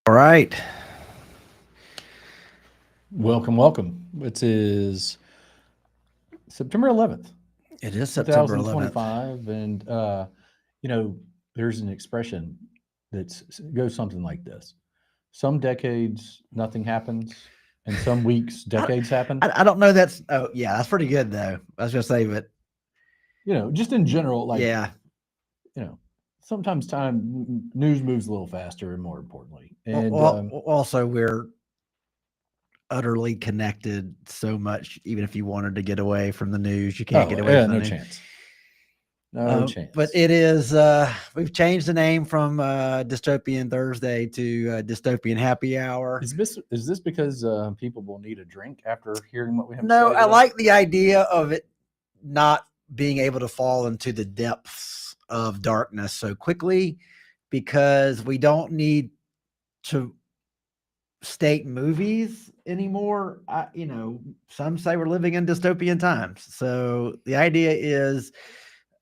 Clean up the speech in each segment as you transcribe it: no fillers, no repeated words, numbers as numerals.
All right. Welcome, welcome. It is September 11th, It is September 11th. 2025. And, there's an expression that goes something like this: some decades, nothing happens, and some weeks, I, decades happen. I don't know. Oh, yeah, that's pretty good, though. I was going to say, but Just in general, yeah. you know, sometimes news moves a little faster and more importantly. And, Also, we're utterly connected so much. Even if you wanted to get away from the news, you can't oh, get away yeah, from the no news. chance. No But chance. it is, we've changed the name from Dystopian Thursday to Dystopian Happy Hour. Is this because people will need a drink after hearing what we have to No, say I today? like the idea of it not being able to fall into the depths of darkness so quickly because we don't need to state movies anymore. Some say we're living in dystopian times. So the idea is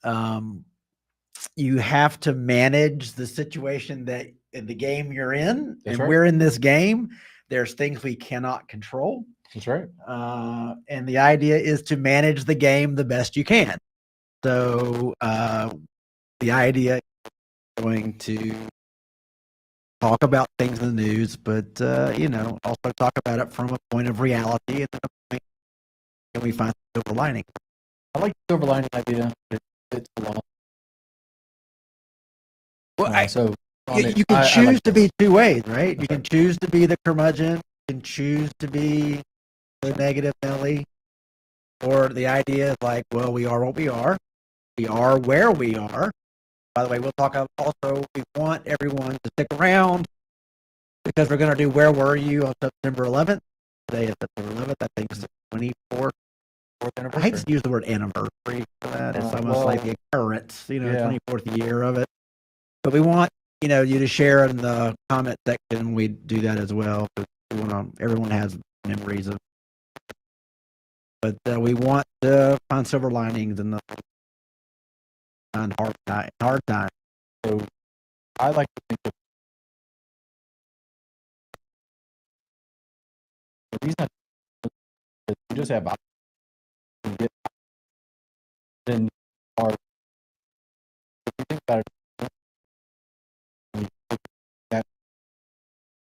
um, you have to manage the situation that in the game you're in, That's and right. we're in this game. There's things we cannot control. That's right. And the idea is to manage the game the best you can. So the idea is going to talk about things in the news, but also talk about it from a point of reality and then a point and we find silver lining. I like the silver lining idea. It's a long. Well, So you, on it, you can I choose like to this. be two ways, right? You That's can right. choose to be the curmudgeon, you can choose to be the negative Nelly, or the idea is like, well, we are what we are where we are. By the way, we'll talk about also, we want everyone to stick around because we're going to do Where Were You on September 11th. Today is September 11th. I think it's the 24th. I hate Anniversary. to use the word anniversary for that. It's almost like Well, the occurrence, yeah. 24th year of it. But we want, you to share in the comment section. We do that as well. Everyone has memories of, but we want to find silver linings and find hard time. So I like to think of the reason you just have options to get then are if you think about it,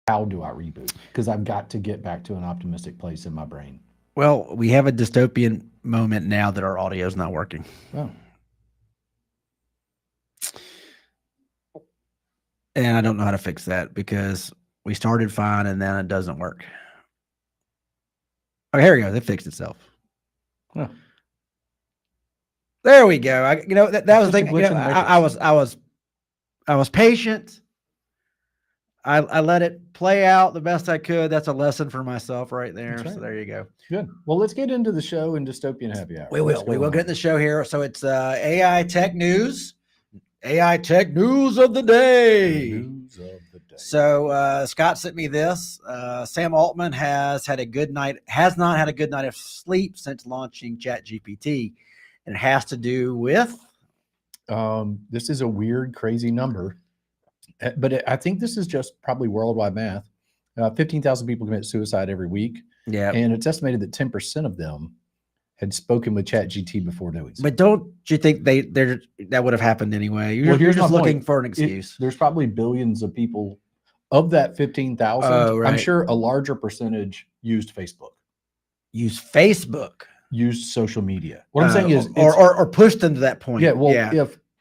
how do I reboot? Because I've got to get back to an optimistic place in my brain. Well, we have a dystopian moment now that our audio is not working. Oh, And I don't know how to fix that because we started fine and then it doesn't work. Oh, here we go. It fixed itself. oh. There we go. That was the Such a thing. glitch in the I matrix. was patient. I let it play out the best I could. That's a lesson for myself right there. That's So right. there you go. Good. Well, let's get into the show in Dystopian Happy Hour. We What's will. We going will get on? in the show here. So it's AI tech news. AI tech news of the day. News of the day. So Scott sent me this. Sam Altman has not had a good night of sleep since launching ChatGPT, and it has to do with. This is a weird, crazy number, but I think this is just probably worldwide math. 15,000 people commit suicide every week, Yeah, and it's estimated that 10% of them had spoken with ChatGPT before doing so. but don't you think that would have happened anyway? You're Here's just my looking point. for an excuse. There's probably billions of people. Of that 15,000, Oh, I'm right. sure a larger percentage used Facebook, Use Facebook. used social media. What I'm saying is, or pushed them to that point. yeah. Well, Yeah,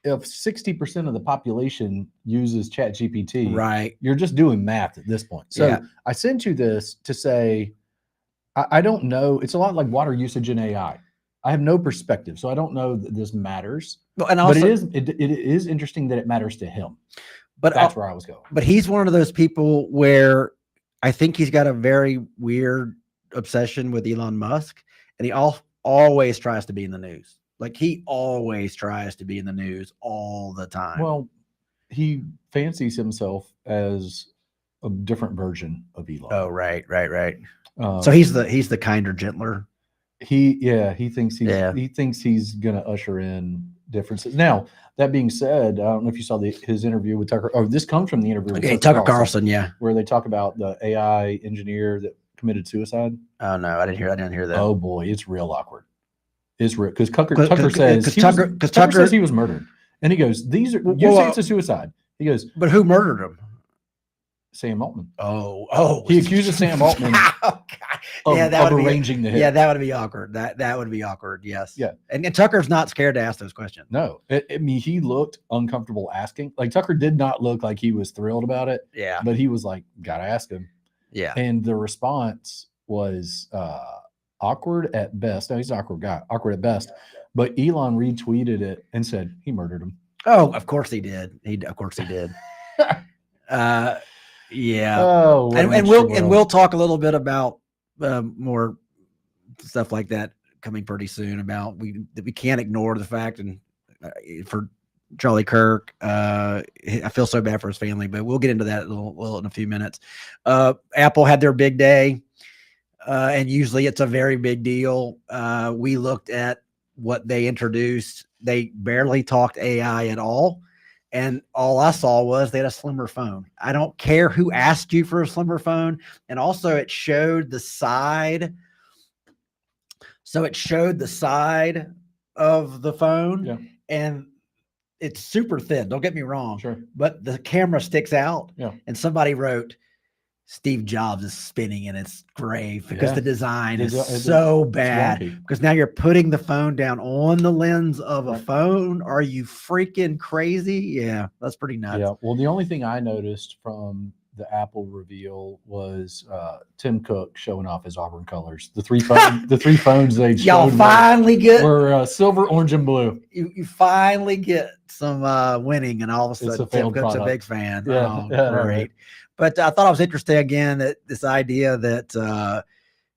if 60% of the population uses ChatGPT, right. you're just doing math at this point. So Yeah. I sent you this to say, I don't know. It's a lot like water usage in AI. I have no perspective, so I don't know that this matters. Well, and But also, it is interesting that it matters to him. but That's where I was going. but he's one of those people where I think he's got a very weird obsession with Elon Musk, and he always tries to be in the news. Like he always tries to be in the news all the time. Well, he fancies himself as a different version of Elon. Oh, right. Um, So he's the kinder, gentler. he thinks Yeah. he thinks he's gonna usher in differences. Now, that being said, I don't know if you saw his interview with Tucker. Oh, this comes from the interview with Okay, Tucker Carlson, yeah. where they talk about the AI engineer that committed suicide. Oh no, I didn't hear that. Oh boy, it's real awkward. It's real because Tucker says he was murdered, and he goes, "These are you say it's a suicide." He goes, "But who murdered him?" Sam Altman. Oh, he accuses Sam Altman of arranging the hit. Yeah, that would be awkward. That would be awkward. Yes. Yeah. And Tucker's not scared to ask those questions. No, I mean, he looked uncomfortable asking. Like Tucker did not look like he was thrilled about it. Yeah. But he was like, "Gotta ask him." Yeah. And the response was awkward at best. No, he's an awkward guy. Awkward at best. But Elon retweeted it and said he murdered him. Oh, of course he did. Of course he did. Yeah. Oh, and we'll talk a little bit about more stuff like that coming pretty soon. About we can't ignore the fact, and for Charlie Kirk, I feel so bad for his family, but we'll get into that a little in a few minutes. Apple had their big day, and usually it's a very big deal. We looked at what they introduced. They barely talked AI at all. And all I saw was they had a slimmer phone. I don't care who asked you for a slimmer phone. And also it showed the side. So it showed the side of the phone. Yeah. And it's super thin. Don't get me wrong. Sure. But the camera sticks out. Yeah. And somebody wrote, Steve Jobs is spinning in its grave because the design is so bad. Because now you're putting the phone down on the lens of a phone. Are you freaking crazy? Yeah, that's pretty nuts. Yeah. Well, the only thing I noticed from the Apple reveal was Tim Cook showing off his Auburn colors. The three phones they y'all finally were silver, orange, and blue. You finally get some winning, and all of a sudden Tim Cook's a big fan. Yeah. Oh, great. Right. But I thought it was interesting again that this idea that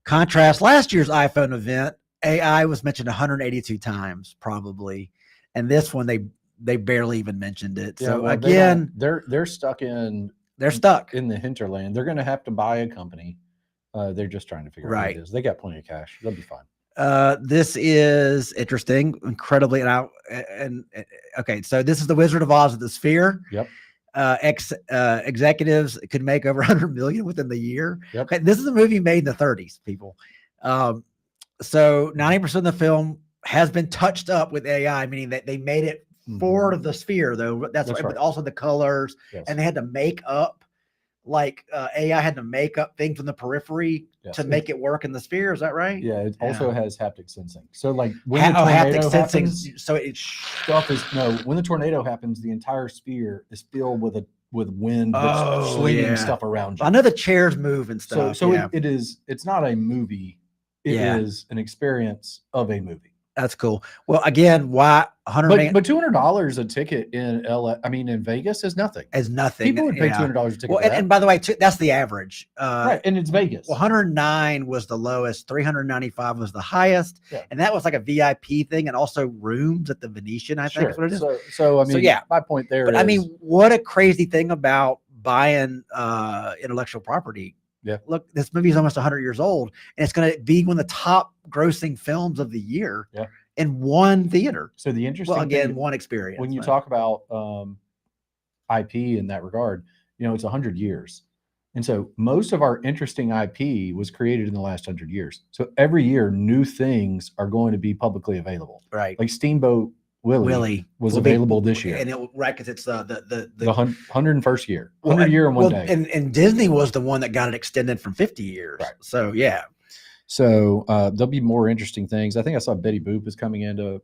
contrast last year's iPhone event, AI was mentioned 182 times probably, and this one they barely even mentioned it. So again, they're stuck in the hinterland. They're going to have to buy a company. They're just trying to figure out what it is. They got plenty of cash. They'll be fine. This is interesting, incredibly. Okay, so this is the Wizard of Oz of the Sphere. Yep. Executives could make over 100 million within the year. Yep. Okay, this is a movie made in the 30s, people. So 90% of the film has been touched up with AI, meaning that they made it for the sphere, though. That's right. But also the colors, and they had to make up, AI had to make up things from the periphery to make it work in the sphere. Is that right? Yeah. It also has haptic sensing. So like when haptic sensing. So when the tornado happens, the entire sphere is filled with wind that's swinging stuff around you. I know the chairs move and stuff. So it's not a movie. It is an experience of a movie. That's cool. Well, again, why $100? But $200 a ticket in in Vegas is nothing. As nothing. People would pay $200 a ticket. Well, and by the way, that's the average. Right, and it's Vegas. 109 was the lowest. 395 was the highest, and that was like a VIP thing, and also rooms at the Venetian. I think is what it is. So my point there. But what a crazy thing about buying intellectual property. Yeah. Look, this movie is almost 100 years old, and it's going to be one of the top grossing films of the year in one theater. So the interesting thing, one experience. When you talk about IP in that regard, it's 100 years. And so most of our interesting IP was created in the last 100 years. So every year, new things are going to be publicly available. Right. Like Steamboat Willie was available this year. And because it's the 101st year, 100 year in one day. And Disney was the one that got it extended from 50 years. Right. So, yeah. So there'll be more interesting things. I think I saw Betty Boop is coming into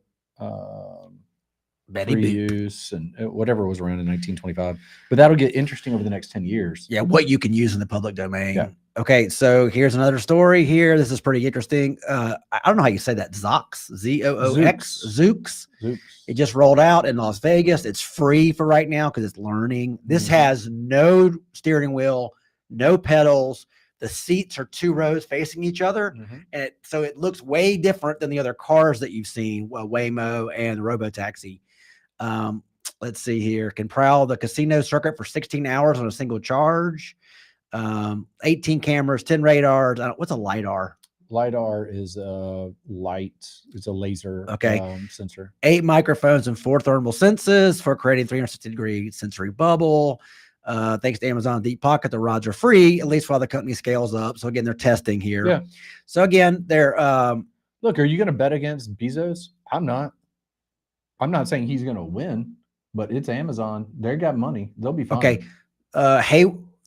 reuse and whatever was around in 1925. But that'll get interesting over the next 10 years. Yeah, what you can use in the public domain. Yeah. Okay, so here's another story here. This is pretty interesting. I don't know how you say that. Zoox, Zoox. Zoox. It just rolled out in Las Vegas. It's free for right now because it's learning. This has no steering wheel, no pedals. The seats are 2 rows facing each other. And so it looks way different than the other cars that you've seen, Waymo and Robotaxi. Let's see here. Can prowl the casino circuit for 16 hours on a single charge. 18 cameras, 10 radars. What's a LiDAR? LiDAR is a light. It's a laser sensor. 8 microphones and 4 thermal senses for creating 360-degree sensory bubble. Thanks to Amazon Deep Pocket, the rods are free, at least while the company scales up. So again, they're testing here. Yeah. So again, they're look, are you going to bet against Bezos? I'm not. I'm not saying he's going to win, but it's Amazon. They got money. They'll be fine. Okay.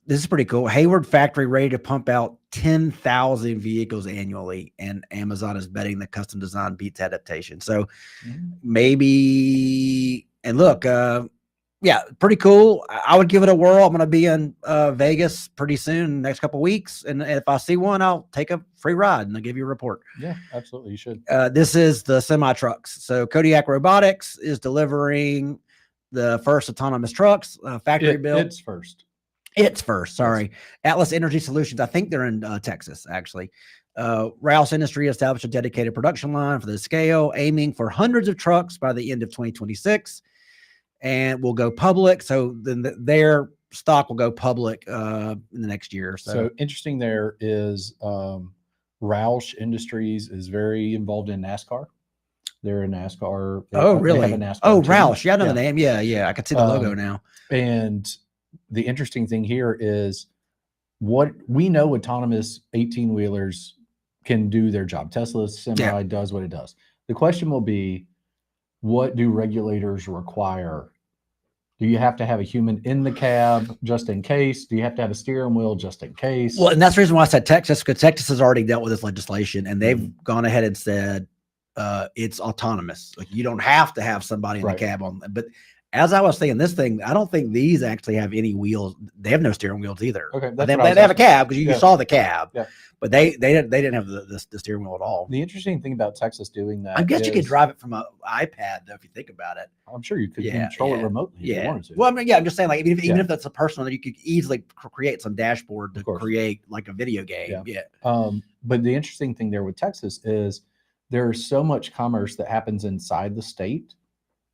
This is pretty cool. Hayward factory ready to pump out 10,000 vehicles annually, and Amazon is betting the custom design beats adaptation. So maybe, and look, yeah, pretty cool. I would give it a whirl. I'm going to be in Vegas pretty soon, next couple of weeks, and if I see one, I'll take a free ride and I'll give you a report. Yeah, absolutely, you should. This is the semi trucks. So Kodiak Robotics is delivering the first autonomous trucks, factory built. It's first. Sorry. Atlas Energy Solutions. I think they're in Texas, actually. Rouse Industry established a dedicated production line for the scale, aiming for hundreds of trucks by the end of 2026, and will go public. So then their stock will go public in the next year. So interesting there is Roush Industries is very involved in NASCAR. They're a NASCAR. Oh, really? They have a NASCAR team. Roush. Yeah, I know the name. Yeah. I can see the logo now. And the interesting thing here is what we know autonomous 18-wheelers can do their job. Tesla's semi does what it does. The question will be, what do regulators require? Do you have to have a human in the cab just in case? Do you have to have a steering wheel just in case? Well, and that's the reason why I said Texas, because Texas has already dealt with this legislation, and they've gone ahead and said it's autonomous. Like, you don't have to have somebody in the cab on. But as I was saying, this thing, I don't think these actually have any wheels. They have no steering wheels either. Okay, they have a cab, because you saw the cab. Yeah. But they didn't have the steering wheel at all. The interesting thing about Texas doing that, I guess you could drive it from an iPad, though, if you think about it. I'm sure you could control it remotely if you wanted to. Well, I mean, I'm just saying, like, even if that's a personal, you could easily create some dashboard to create like a video game. But the interesting thing there with Texas is there's so much commerce that happens inside the state.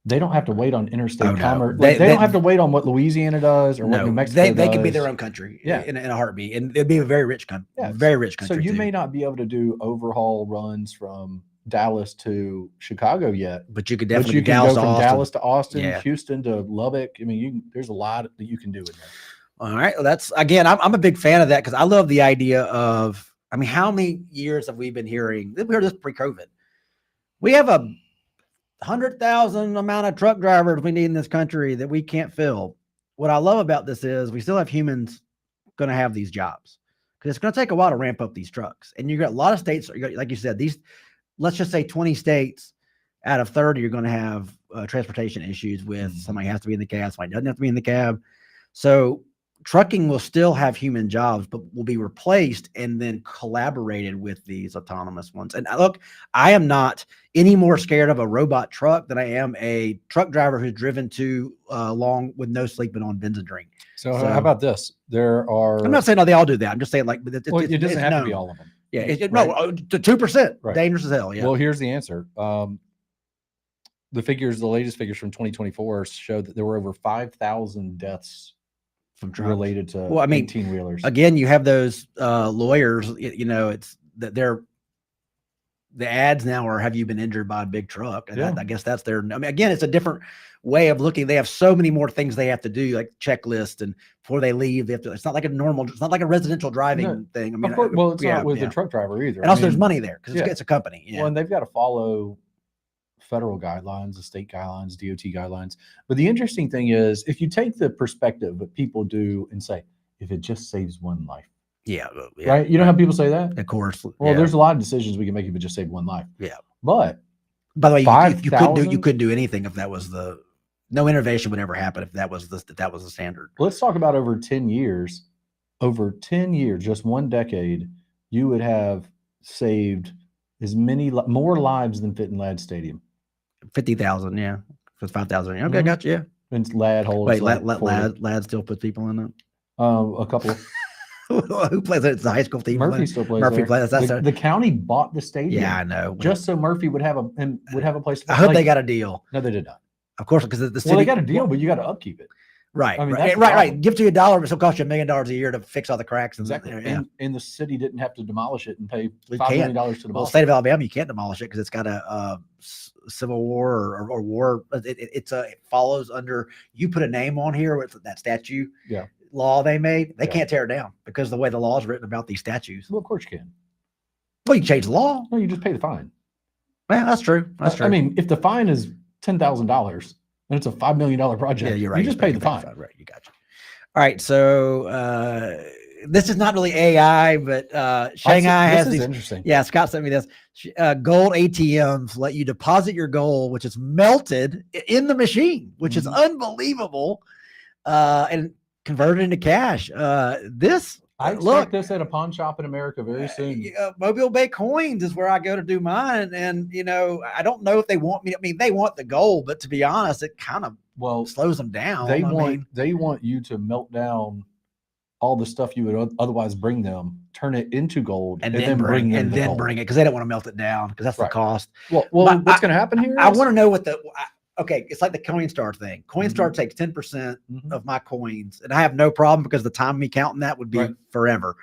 They don't have to wait on interstate commerce. They don't have to wait on what Louisiana does or what New Mexico does. They can be their own country in a heartbeat, and it'd be a very rich country. Very rich country. So you may not be able to do overhaul runs from Dallas to Chicago yet, but you could definitely go from Dallas to Austin, Houston to Lubbock. I mean, there's a lot that you can do in there. All right. Well, that's, again, I'm a big fan of that, because I love the idea of, I mean, how many years have we been hearing? We heard this pre-COVID. We have 100,000 amount of truck drivers we need in this country that we can't fill. What I love about this is we still have humans going to have these jobs, because it's going to take a while to ramp up these trucks. And you got a lot of states, like you said, let's just say 20 states out of 30 are going to have transportation issues with somebody has to be in the cab, somebody doesn't have to be in the cab. So trucking will still have human jobs, but will be replaced and then collaborated with these autonomous ones. And look, I am not any more scared of a robot truck than I am a truck driver who's driven too long with no sleeping on benzene drink. So how about this? I'm not saying they all do that. I'm just saying, like, it doesn't have to be all of them. Yeah, no, 2%, dangerous as hell. Yeah. Well, here's the answer. The latest figures from 2024 show that there were over 5,000 deaths from related to 18-wheelers. Again, you have those lawyers, it's that the ads now are, have you been injured by a big truck? And I guess that's their, I mean, again, it's a different way of looking. They have so many more things they have to do, like checklist, and before they leave, they have to, it's not like a residential driving thing. I mean, well, it's not with the truck driver either. And also there's money there, because it's a company. Well, and they've got to follow federal guidelines, the state guidelines, DOT guidelines. But the interesting thing is, if you take the perspective that people do and say, if it just saves one life. Right? You know how people say that? Of course. Well, there's a lot of decisions we can make if it just saved one life. Yeah. But by the way, you couldn't do anything if that was no innovation would ever happen if that was the standard. Let's talk about over 10 years. Over 10 years, just one decade, you would have saved more lives than fit in Ladd Stadium. 50,000, yeah. For 5,000. Okay, gotcha. Yeah. And Ladd holds. Wait, Ladd still puts people in it? A couple. Who plays it? It's the high school team. Murphy still plays. Murphy plays. The county bought the stadium. Yeah, I know. Just so Murphy would have a place. I hope they got a deal. No, they did not. Of course, because they got a deal, but you got to upkeep it. Right, I mean, right, that's the right, right. problem. Give to you $1, but it'll cost you $1 million a year to fix all the cracks. And, Exactly. Yeah. And the city didn't have to demolish it and pay We $5 million can't. to Well, the demolish state it. of Alabama, you can't demolish it because it's got a civil war or war. It follows under. You put a name on here with that statue. Yeah. Law they made. They Yeah. can't tear it down because the way the law is written about these statues. Well, of course you can. Well, you can change the law. No, you just pay the fine. Yeah, that's true. That's true. I mean, if the fine is $10,000 and it's a $5 million project, yeah, you're right. You just pay the fine. Right, you got you. All right, so this is not really AI, but Shanghai has these. Interesting. Yeah, Scott sent me this. Gold ATMs let you deposit your gold, which is melted in the machine, which is unbelievable, and converted into cash. I expect this at a pawn shop in America very soon. Mobile Bay Coins is where I go to do mine, and I don't know if they want me. I mean, they want the gold, but to be honest, it kind of slows them down. They want you to melt down all the stuff you would otherwise bring them, turn it into gold, and then bring it because they don't want to melt it down because that's the cost. Well, what's going to happen here? I want to know what okay, it's like the Coinstar thing. Coinstar takes 10% of my coins, and I have no problem because the time me counting that would be forever.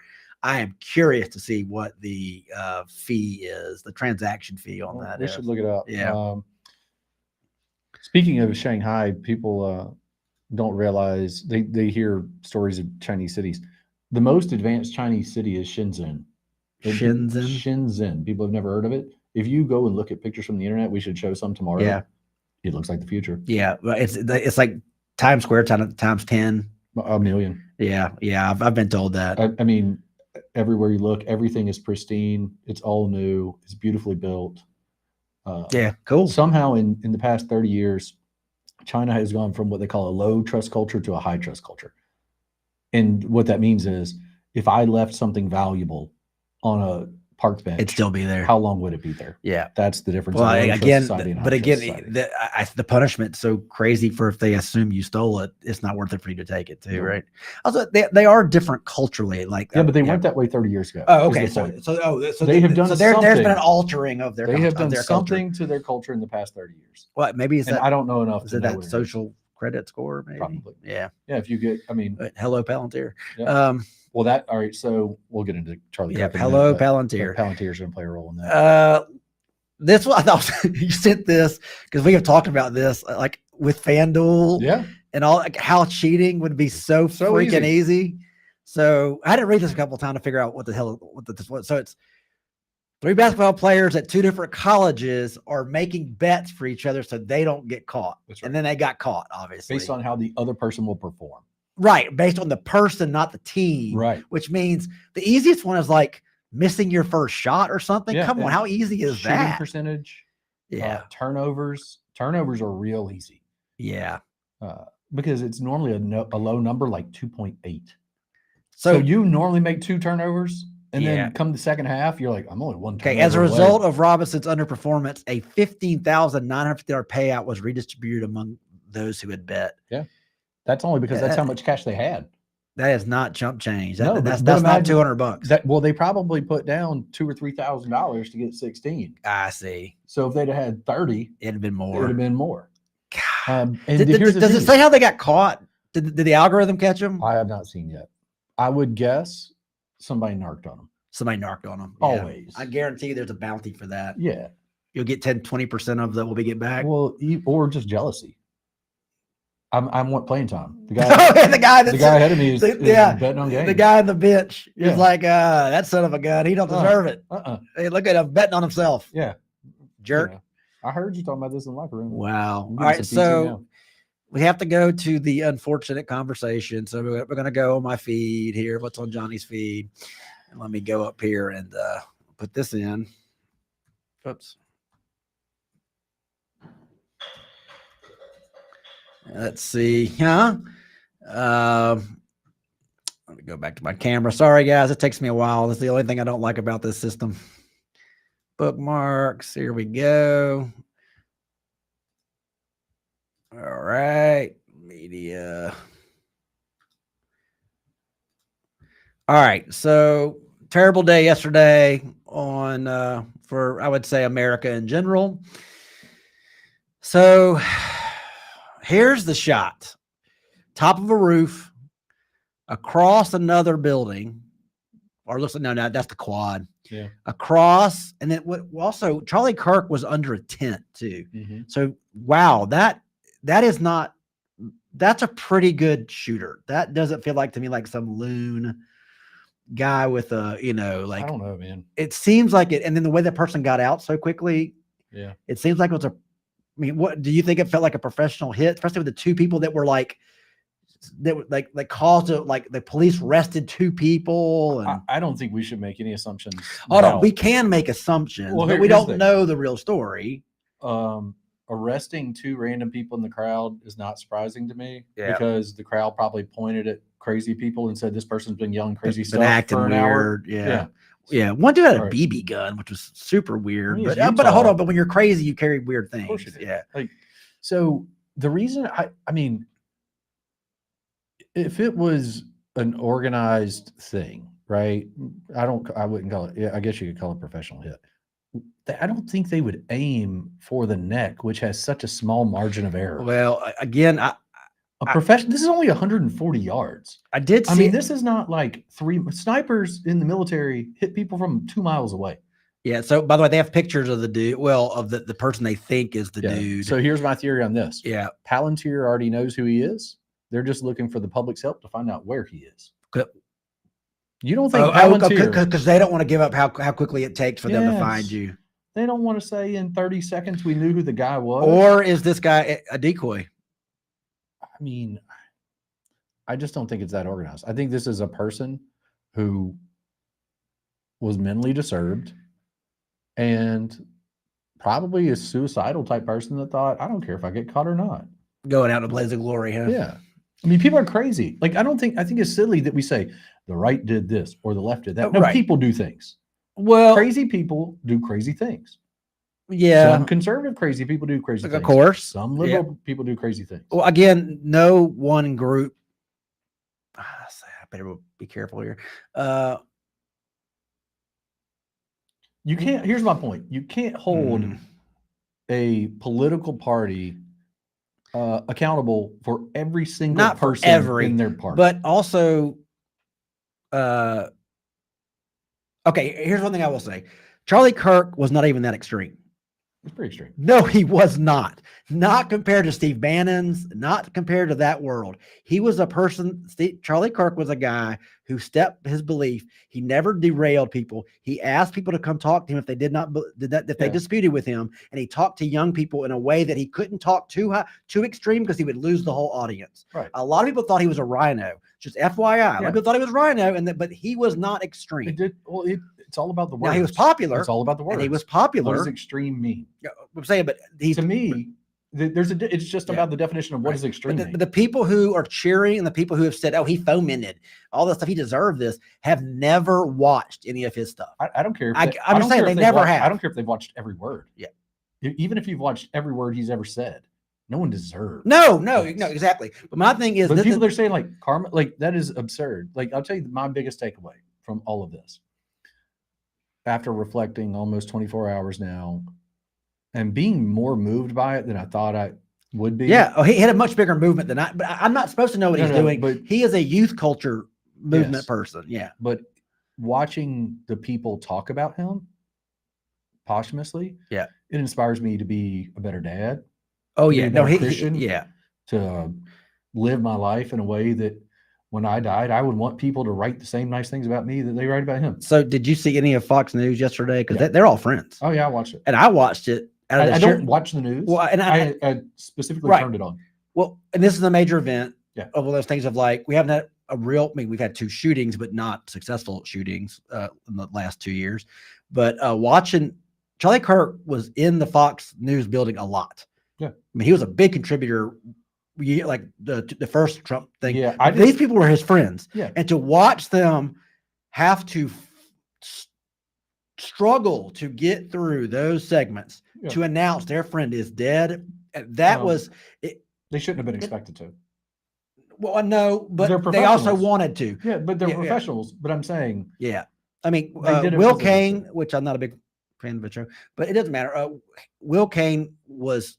I am curious to see what the fee is, the transaction fee on that. We should look it up. Yeah. Speaking of Shanghai, people don't realize they hear stories of Chinese cities. The most advanced Chinese city is Shenzhen. Shenzhen. People have never heard of it. If you go and look at pictures from the internet, we should show some tomorrow. Yeah. It looks like the future. Yeah, it's like Times Square times 10. A million. Yeah. I've been told that. I mean, everywhere you look, everything is pristine. It's all new. It's beautifully built. Yeah, cool. Somehow in the past 30 years, China has gone from what they call a low trust culture to a high trust culture. And what that means is if I left something valuable on a park bench, it'd still be there. How long would it be there? Yeah. That's the difference. Well, again, the punishment's so crazy for if they assume you stole it, it's not worth it for you to take it too, right? Also, they are different culturally. Like but they weren't that way 30 years ago. Oh, okay. So they have done there's been an altering of their they have done something culture to their culture in the past 30 years. What maybe is that? I don't know enough. Is it that social credit score? Maybe. Probably. Yeah. Yeah. If you get, hello Palantir. Yeah. Well, all right. So we'll get into Charlie. Yeah. Hello Palantir. Palantir's going to play a role in that. This one I thought you sent this because we have talked about this, like with FanDuel. Yeah. And all how cheating would be so freaking easy. So I had to read this a couple of times to figure out what this was. So it's 3 basketball players at 2 different colleges are making bets for each other so they don't get caught. That's right. And then they got caught, obviously. Based on how the other person will perform. Right. Based on the person, not the team. Right. Which means the easiest one is like missing your first shot or something. Yeah, Come on. How easy is shooting that? Percentage. Yeah. Turnovers are real easy. Yeah. Because it's normally a low number like 2.8. So you normally make 2 turnovers. And then come the second half, you're like, I'm only 1 turnover. Okay, as a result of Robinson's underperformance, a $15,950 payout was redistributed among those who had bet. Yeah, that's only because that's how much cash they had. That is not chump change. That's not $200. They probably put down $2,000 or $3,000 to get 16. I see. So if they'd have had 30, it'd have been more. It would have been more. God. Does it say how they got caught? Did the algorithm catch them? I have not seen yet. I would guess somebody narked on them. Yeah. Always. I guarantee you there's a bounty for that. Yeah. You'll get 10-20% of that will be get back. Well, or just jealousy. I want playing time. The guy, the guy ahead of me is betting on games. The guy on the bench is like, that son of a gun. He don't deserve it. Hey, look at him betting on himself. Yeah. Jerk. Yeah. I heard you talking about this in the locker room. Wow. All right. So we have to go to the unfortunate conversation. So we're going to go on my feed here. What's on Johnny's feed? And let me go up here and put this in. Oops. Let's see. Let me go back to my camera. Sorry, guys. It takes me a while. That's the only thing I don't like about this system. Bookmarks. Here we go. All right. Media. All right. So terrible day yesterday on for I would say America in general. So here's the shot. top of a roof, across another building, or looks like no, that's the quad. Yeah. Across, and then also Charlie Kirk was under a tent too. Mm-hmm. So wow, that is not. That's a pretty good shooter. That doesn't feel like to me like some loon guy with a, like, I don't know, man. It seems like it. And then the way that person got out so quickly, yeah, it seems like it was I mean, what do you think it felt like a professional hit, especially with the two people that were like, that caused it, like the police arrested two people? And I don't think we should make any assumptions. hold on, we can make assumptions, but we don't know the real story. Arresting two random people in the crowd is not surprising to me because the crowd probably pointed at crazy people and said, this person's been yelling crazy stuff acting for an weird. hour. Yeah. One dude had a BB gun, which was super weird. But hold on, but when you're crazy, you carry weird things. Of course you do. Yeah. Like, so the reason I mean, if it was an organized thing, right? I wouldn't call it. Yeah, I guess you could call it a professional hit. I don't think they would aim for the neck, which has such a small margin of error. Well, again, this is only 140 yards. I mean, this is not like snipers in the military hit people from 2 miles away. Yeah. So, by the way, they have pictures of the dude. Well, of the person they think is the dude. So here's my theory on this. Yeah. Palantir already knows who he is. They're just looking for the public's help to find out where he is. You don't think Palantir, because they don't want to give up how quickly it takes for them to find you. They don't want to say in 30 seconds we knew who the guy was. Or is this guy a decoy? I mean, I just don't think it's that organized. I think this is a person who was mentally disturbed and probably a suicidal type person that thought, I don't care if I get caught or not. Going out in a blaze of glory, huh? Yeah. I mean, people are crazy. Like, I think it's silly that we say the right did this or the left did that. No, people do things. Well, crazy people do crazy things. Yeah. Some conservative crazy people do crazy things. Of course. Some liberal people do crazy things. Well, again, no one group. I better be careful here. You can't. Here's my point. You can't hold a political party accountable for every single person in their party. But also, okay, here's one thing I will say. Charlie Kirk was not even that extreme. It's pretty extreme. No, he was not. Not compared to Steve Bannon's, not compared to that world. He was a person, Charlie Kirk was a guy who stepped his belief. He never derailed people. He asked people to come talk to him if they they disputed with him. And he talked to young people in a way that he couldn't talk too extreme because he would lose the whole audience. Right. A lot of people thought he was a rhino. Just FYI. A lot of people thought he was rhino, but he was not extreme. It's all about the words. Now, he was popular. It's all about the words. And he was popular. What does extreme mean? I'm saying, but to me, it's just about the definition of what is extreme. But the people who are cheering and the people who have said, "Oh, he fomented all this stuff, he deserved this," have never watched any of his stuff. I don't care. I'm just saying they never have. I don't care if they've watched every word. Yeah. Even if you've watched every word he's ever said, no one deserves. No, exactly. But my thing is, but people are saying like karma, like that is absurd. Like I'll tell you my biggest takeaway from all of this. After reflecting almost 24 hours now and being more moved by it than I thought I would be. Yeah. Oh, he had a much bigger movement than but I'm not supposed to know what he's doing. But he is a youth culture movement person. Yeah. But watching the people talk about him posthumously, it inspires me to be a better dad. Oh, yeah. No, Christian, to live my life in a way that when I died, I would want people to write the same nice things about me that they write about him. So did you see any of Fox News yesterday? Because they're all friends. Oh, yeah, I watched it. And I watched it. I don't watch the news. Well, and I specifically turned it on. Well, and this is a major event of one of those things of like, we haven't had we've had 2 shootings, but not successful shootings in the last 2 years. But watching, Charlie Kirk was in the Fox News building a lot. Yeah. I mean, he was a big contributor. Like the first Trump thing. Yeah, these people were his friends. Yeah. And to watch them have to struggle to get through those segments to announce their friend is dead, that was it. They shouldn't have been expected to. Well, no, but they also wanted to. Yeah, but they're professionals. But I'm saying, I mean, Will Kane, which I'm not a big fan of the show, but it doesn't matter. Will Kane was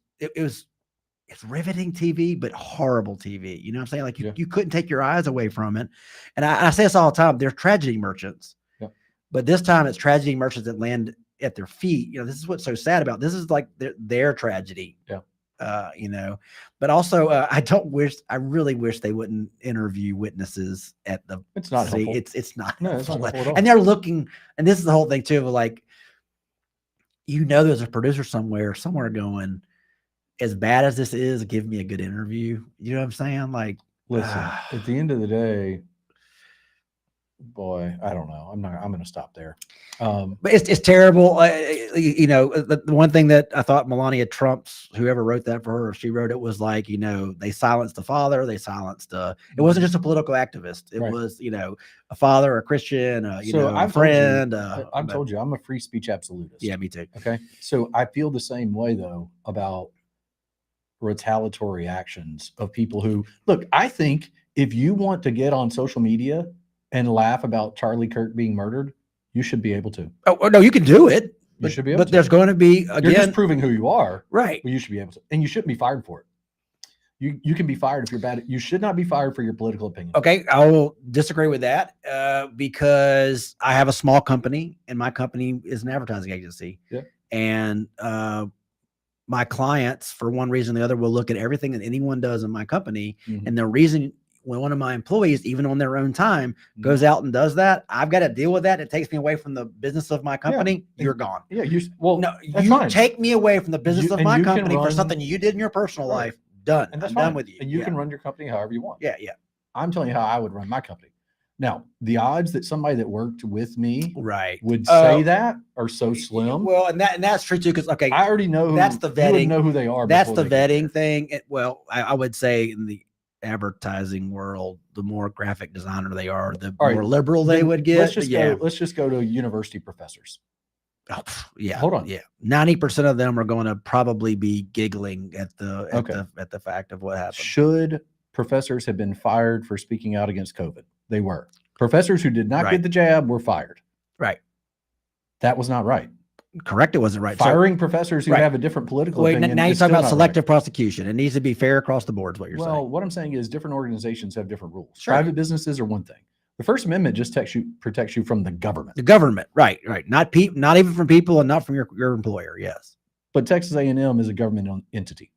it's riveting TV, but horrible TV. You know what I'm saying? Like Yeah. you couldn't take your eyes away from it. And I say this all the time. They're tragedy merchants, Yeah. but this time it's tragedy merchants that land at their feet. You know, this is what's so sad about this is like their tragedy. Yeah. You know, but also I really wish they wouldn't interview witnesses at the. It's not helpful. It's not. No, it's not helpful at all. And they're looking, and this is the whole thing too, of like, you know, there's a producer somewhere going, as bad as this is, give me a good interview. You know what I'm saying? Like, listen, at the end of the day, boy, I don't know. I'm going to stop there. But it's terrible. You know, the one thing that I thought Melania Trump's, whoever wrote that for her, if she wrote it, was like, you know, they silenced the father. They silenced, it wasn't just a political activist. It was, you know, a father, a Christian, you know, a friend. I've told you, I'm a free speech absolutist. Yeah, me too. Okay. So I feel the same way though about retaliatory actions of people who look. I think if you want to get on social media and laugh about Charlie Kirk being murdered, you should be able to. Oh no, you can do it. You should be able to. But there's going to be, again, you're just proving who you are, right? But you should be able to, and you shouldn't be fired for it. You can be fired if you're bad. You should not be fired for your political opinion. Okay, I will disagree with that because I have a small company, and my company is an advertising agency. Yeah. And my clients, for one reason or the other, will look at everything that anyone does in my company. Mm-hmm. And the reason when one of my employees, even on their own time, goes out and does that, I've got to deal with that. It takes me away from the business of my company. Yeah. You're gone. Yeah. No, you take me away from the business of my company for something you did in your personal life. Done. And that's I'm done with you. And you can run your company however you want. Yeah. Yeah. I'm telling you how I would run my company. Now, the odds that somebody that worked with me would say that are so slim. Well, and that's true too, because I already know that's the vetting. You know who they are. That's the vetting thing. I would say in the advertising world, the more graphic designer they are, the more liberal they would get. Let's just go to university professors. Oh, yeah. Hold on. Yeah. 90% of them are going to probably be giggling at the fact of what happened. Should professors have been fired for speaking out against COVID? They were. Professors who did not get the jab were fired. Right. That was not right. Correct. It wasn't right. Firing professors who have a different political opinion. Now you're talking about selective prosecution. It needs to be fair across the board is what you're saying. Well, what I'm saying is different organizations have different rules. Sure. Private businesses are one thing. The First Amendment just protects you from the government. The government, right. Not even from people and not from your employer, yes. But Texas A&M is a government entity.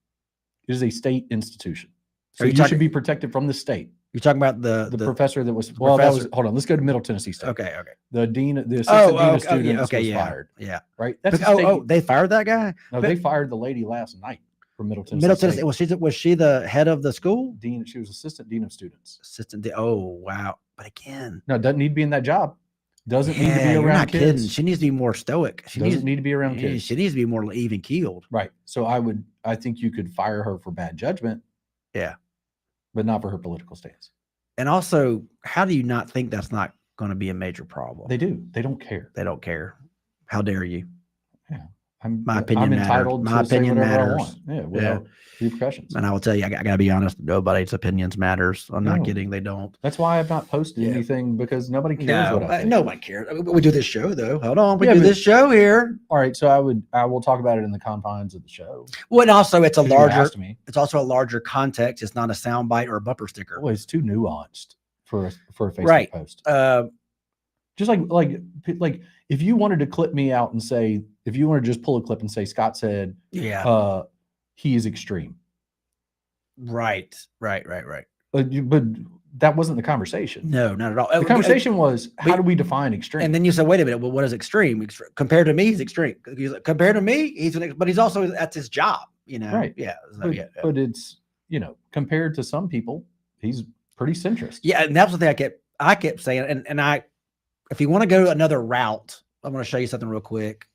It is a state institution. So you should be protected from the state. You're talking about the professor that was hold on. Let's go to Middle Tennessee State. Okay. The assistant dean of students was fired. Yeah. Right. That's they fired that guy? No, they fired the lady last night from Middle Tennessee. Was she the head of the school? Dean. She was assistant dean of students. Oh wow. But again, no, doesn't need to be in that job. Doesn't need to be around not kids. Kidding. She needs to be more stoic. She doesn't need to be around kids. She needs to be more even keeled. Right. So I think you could fire her for bad judgment. Yeah. But not for her political stance. And also, how do you not think that's not going to be a major problem? They do. They don't care. They don't care. How dare you? Yeah. My opinion I'm entitled matters. My opinion matters. Yeah, without repercussions. And I will tell you, I got to be honest, nobody's opinions matters. I'm not kidding. They don't. That's why I've not posted anything, because nobody cares what I think. Nobody cares. We do this show, though. Hold on. We do this show here. All right. So I will talk about it in the confines of the show. Well, and also it's also a larger context. It's not a soundbite or a bumper sticker. Well, it's too nuanced for a Facebook post. Just like if you wanted to clip me out and say, if you want to just pull a clip and say, Scott said, he is extreme. Right. But that wasn't the conversation. No, not at all. The conversation was, how do we define extreme? And then you said, wait a minute. Well, what is extreme? Compared to me, he's extreme. Compared to me, but he's also, that's his job, you know? Right. Yeah. But it's, compared to some people, he's pretty centrist. Yeah. And that's the thing I kept saying. And if you want to go another route, I'm going to show you something real quick.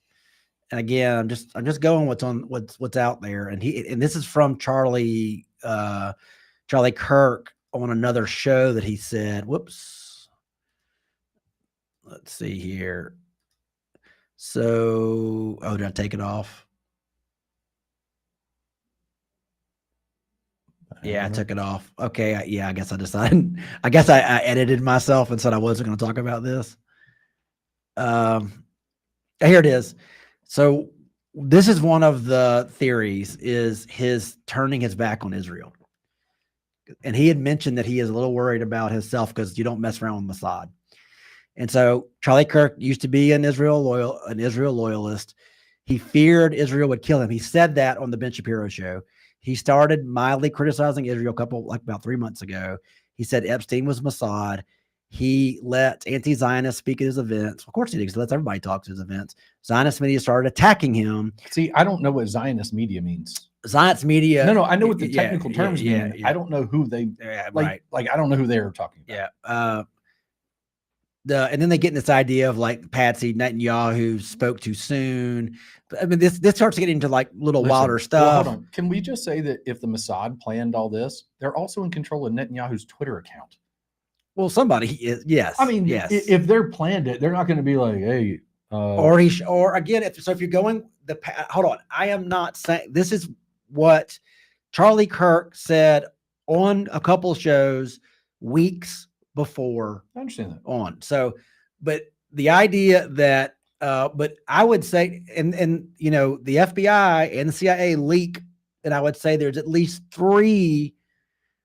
And again, I'm just going what's out there. And this is from Charlie Kirk on another show that he said, whoops. Let's see here. So, did I take it off? Yeah, I took it off. Okay. I guess I decided, I edited myself and said I wasn't going to talk about this. Here it is. So this is one of the theories, is his turning his back on Israel. And he had mentioned that he is a little worried about himself because you don't mess around with Mossad. And so Charlie Kirk used to be an Israel loyalist. He feared Israel would kill him. He said that on the Ben Shapiro show. He started mildly criticizing Israel about 3 months ago. He said Epstein was Mossad. He let anti-Zionists speak at his events. Of course he did, because he lets everybody talk to his events. Zionist media started attacking him. See, I don't know what Zionist media means. Zionist media. No, I know what the technical terms mean. Yeah. I don't know who they right. Like I don't know who they're talking about. Yeah. And then they get in this idea of like Patsy Netanyahu spoke too soon. I mean, this starts getting into like little wilder stuff. Well, hold on. Can we just say that if the Mossad planned all this, they're also in control of Netanyahu's Twitter account? Well, somebody is. Yes. I mean, yes. If they're planned it, they're not going to be like, hey. Or again, if you're going hold on. I am not saying this is what Charlie Kirk said on a couple shows weeks before. I understand that. On. So, but the idea that, but I would say, and the FBI and the CIA leak, and I would say there's at least 3,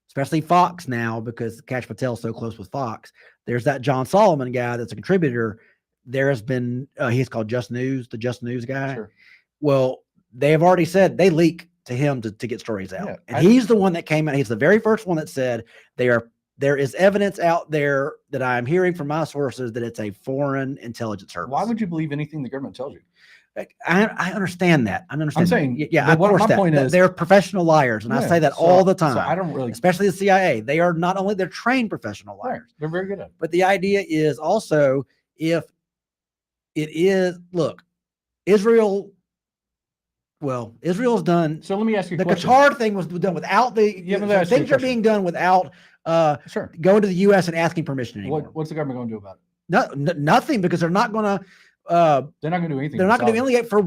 especially Fox now, because Kash Patel's so close with Fox. There's that John Solomon guy that's a contributor. There has been, he's called Just News, the Just News guy. Sure. Well, they have already said they leak to him to get stories out. Yeah, and he's the one that came out. He's the very first one that said there is evidence out there that I'm hearing from my sources that it's a foreign intelligence service. Why would you believe anything the government tells you? I understand that. I'm saying, yeah. What my point is, they're professional liars, and I say that all the time. So I don't really, especially the CIA. They are not only they're trained professional liars. Right, they're very good at it. But the idea is also, if it is, look, Israel's done. So let me ask you the Qatar thing was done without the things are being done without going to the U.S. and asking permission anymore. What's the government going to do about it? Nothing, because they're not going to. They're not going to do anything. They're not going to do anything for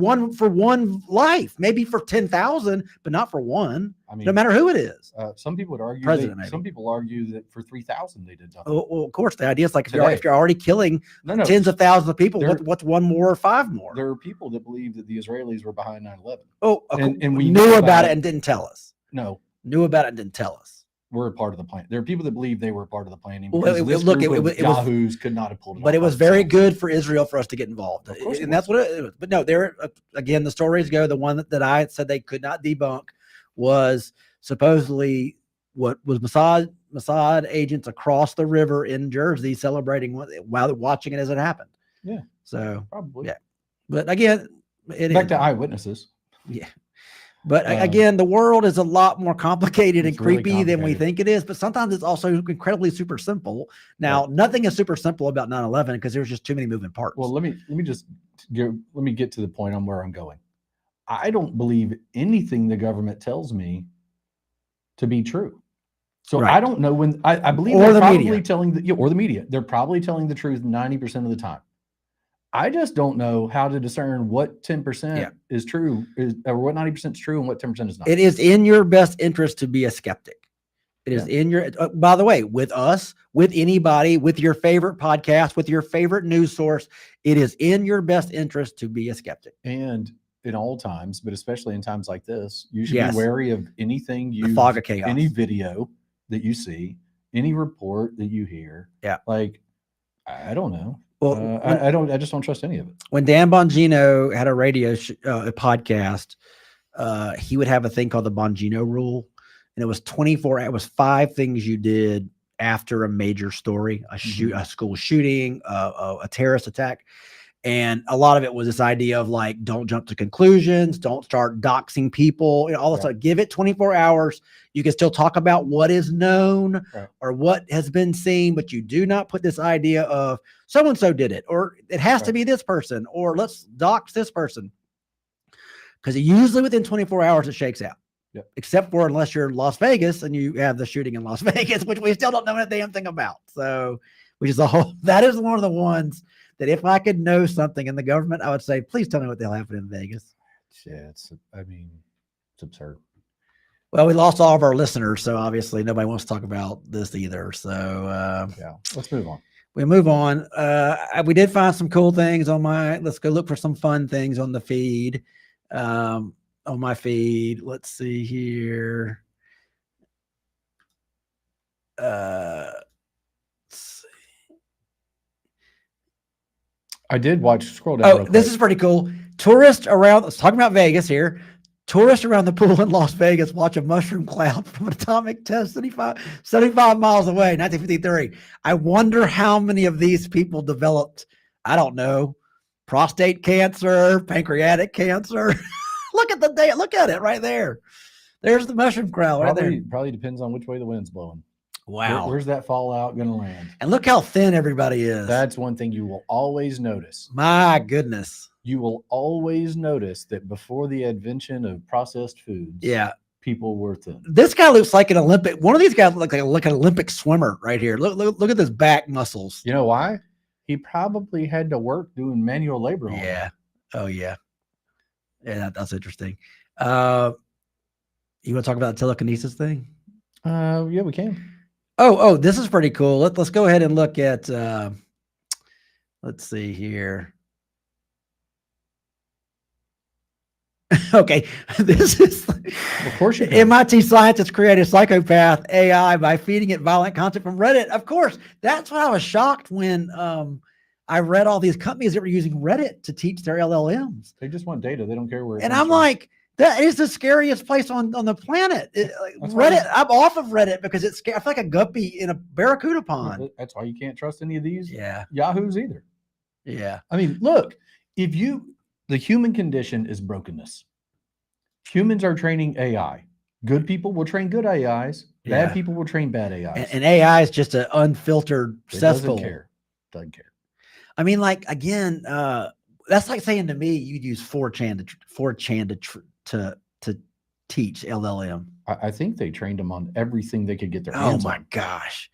one life, maybe for 10,000, but not for one. I mean, no matter who it is. Some people would argue. Some people argue that for 3,000 they did nothing. Well, of course, the idea is like if you're already killing tens of thousands of people, what's 1 more or 5 more? There are people that believe that the Israelis were behind 9/11. Oh, and we knew about it and didn't tell us. No, knew about it and didn't tell us. We're a part of the plan. There are people that believe they were part of the planning. Well, Yahoos could not have pulled it off. But it was very good for Israel for us to get involved, and that's what it was. But no, again, the stories go. The one that I said they could not debunk was supposedly what was Mossad agents across the river in Jersey celebrating while watching it as it happened. Yeah. So probably. Yeah. But again, back to eyewitnesses. Yeah. But again, the world is a lot more complicated and creepy than we think it is. But sometimes it's also incredibly super simple. Now, nothing is super simple about 9/11 because there's just too many moving parts. Well, let me get to the point on where I'm going. I don't believe anything the government tells me to be true. So I don't know when I believe they're probably telling the media. They're probably telling the truth 90% of the time. I just don't know how to discern what 10% is true, or what 90% is true and what 10% is not. It is in your best interest to be a skeptic. It is in your, by the way, with us, with anybody, with your favorite podcast, with your favorite news source, it is in your best interest to be a skeptic. And in all times, but especially in times like this, you should be wary of anything the fog of chaos. Any video that you see, any report that you hear. Yeah. Like, I don't know. Well, I just don't trust any of it. When Dan Bongino had a radio a podcast, he would have a thing called the Bongino rule, and it was 24. It was 5 things you did after a major story, a school shooting, a terrorist attack, and a lot of it was this idea of like, don't jump to conclusions, don't start doxing people, all this stuff. Give it 24 hours. You can still talk about what is known or what has been seen, but you do not put this idea of so-and-so did it, or it has to be this person, or let's dox this person. Because usually within 24 hours, it shakes out. Except for unless you're in Las Vegas and you have the shooting in Las Vegas, which we still don't know a damn thing about. So, which is that is one of the ones that if I could know something in the government, I would say, please tell me what the hell happened in Vegas. Yeah, it's absurd. Well, we lost all of our listeners, so obviously nobody wants to talk about this either. So let's move on. We move on. We did find some cool things on let's go look for some fun things on the feed. on my feed. Let's see here. Let's see. I did scroll down. Oh, real quick. this is pretty cool. Tourists around, let's talk about Vegas here. Tourists around the pool in Las Vegas watch a mushroom cloud from an atomic test 75 miles away, 1953. I wonder how many of these people developed, I don't know, prostate cancer, pancreatic cancer. Look at the day. Look at it right there. There's the mushroom cloud right there. Probably depends on which way the wind's blowing. Wow. Where's that fallout going to land? And look how thin everybody is. That's one thing you will always notice. My goodness. You will always notice that before the invention of processed foods, people were thin. This guy looks like an Olympic. One of these guys looks like an Olympic swimmer right here. Look at this back muscles. You know why? He probably had to work doing manual labor. Yeah. Oh yeah. Yeah, that's interesting. You want to talk about the telekinesis thing? Yeah, we can. Oh, this is pretty cool. Let's go ahead and look at. Let's see here. Okay, this is of course you can. MIT scientists created psychopath AI by feeding it violent content from Reddit. Of course, that's why I was shocked when I read all these companies that were using Reddit to teach their LLMs. They just want data. They don't care where. And I'm like, that is the scariest place on the planet. Reddit. I'm off of Reddit because it's I feel like a guppy in a barracuda pond. That's why you can't trust any of these Yahoos either. Yeah. I mean, look, the human condition is brokenness. Humans are training AI. Good people will train good AIs. Bad people will train bad AIs. And AI is just an unfiltered cesspool. Doesn't care. I mean, like, again, that's like saying to me, you'd use 4chan to teach LLM. I think they trained them on everything they could get their hands on. Oh my gosh.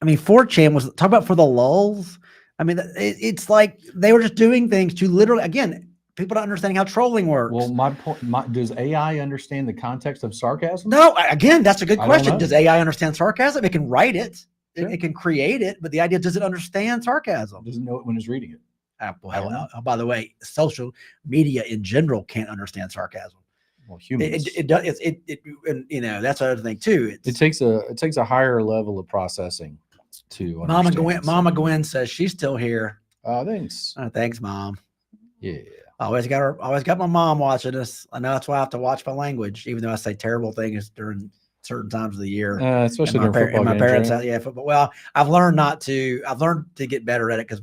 I mean, 4chan was talk about for the lulz. I mean, it's like they were just doing things to literally, again, people not understanding how trolling works. Well, my point, does AI understand the context of sarcasm? No, again, that's a good question. Does AI understand sarcasm? It can write it. Sure. It can create it, but the idea, does it understand sarcasm? Doesn't know it when it's reading it. By the way, social media in general can't understand sarcasm. Well, humans. It does. And, you know, that's another thing too. It takes a higher level of processing to understand. Mama Gwen says she's still here. Thanks. Thanks, Mom. Yeah. Always got my mom watching us. I know that's why I have to watch my language, even though I say terrible things during certain times of the year. Especially during football games. My parents, football. Well, I've learned to get better at it because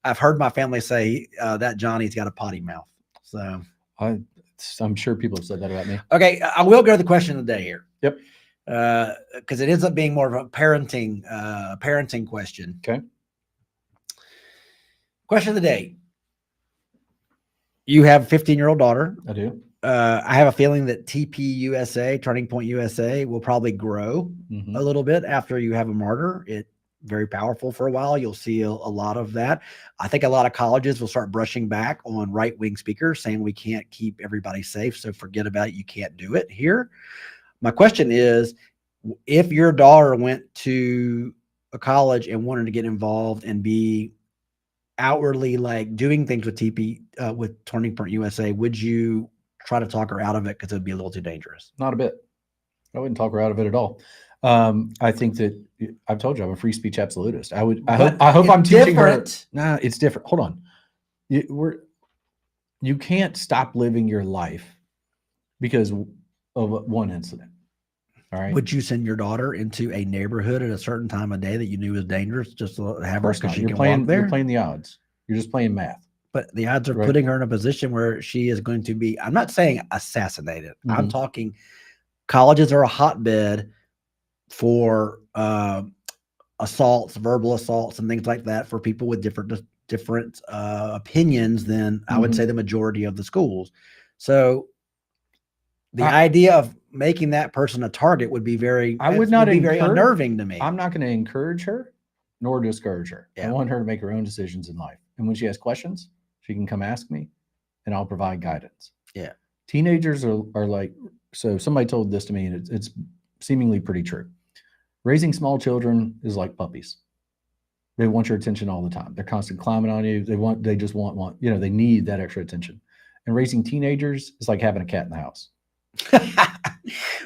I've heard my family say that Johnny's got a potty mouth. So I'm sure people have said that about me. Okay, I will go to the question of the day here. Yep. Because it ends up being more of a parenting question. Okay. Question of the day. You have a 15-year-old daughter. I do. I have a feeling that TP Turning Point USA, will probably grow a little bit after you have a martyr. It's very powerful for a while. You'll see a lot of that. I think a lot of colleges will start brushing back on right-wing speakers saying we can't keep everybody safe, so forget about it. You can't do it here. My question is, if your daughter went to a college and wanted to get involved and be outwardly like doing things with with Turning Point USA, would you try to talk her out of it because it would be a little too dangerous? Not a bit. I wouldn't talk her out of it at all. I think that I've told you I'm a free speech absolutist. I hope I'm teaching her. Nah, it's different. Hold on. You can't stop living your life because of one incident. All right. Would you send your daughter into a neighborhood at a certain time of day that you knew was dangerous just to have her because she can walk there? You're playing the odds. You're just playing math. But the odds are putting her in a position where she is going to be, I'm not saying assassinated. I'm talking colleges are a hotbed for assaults, verbal assaults, and things like that for people with different opinions than I would say the majority of the schools. So the idea of making that person a target would be very unnerving to me. I'm not going to encourage her nor discourage her. I want her to make her own decisions in life. And when she has questions, she can come ask me and I'll provide guidance. Yeah. Teenagers are like, so somebody told this to me and it's seemingly pretty true. Raising small children is like puppies. They want your attention all the time. They're constantly climbing on you. They just want, they need that extra attention. And raising teenagers is like having a cat in the house.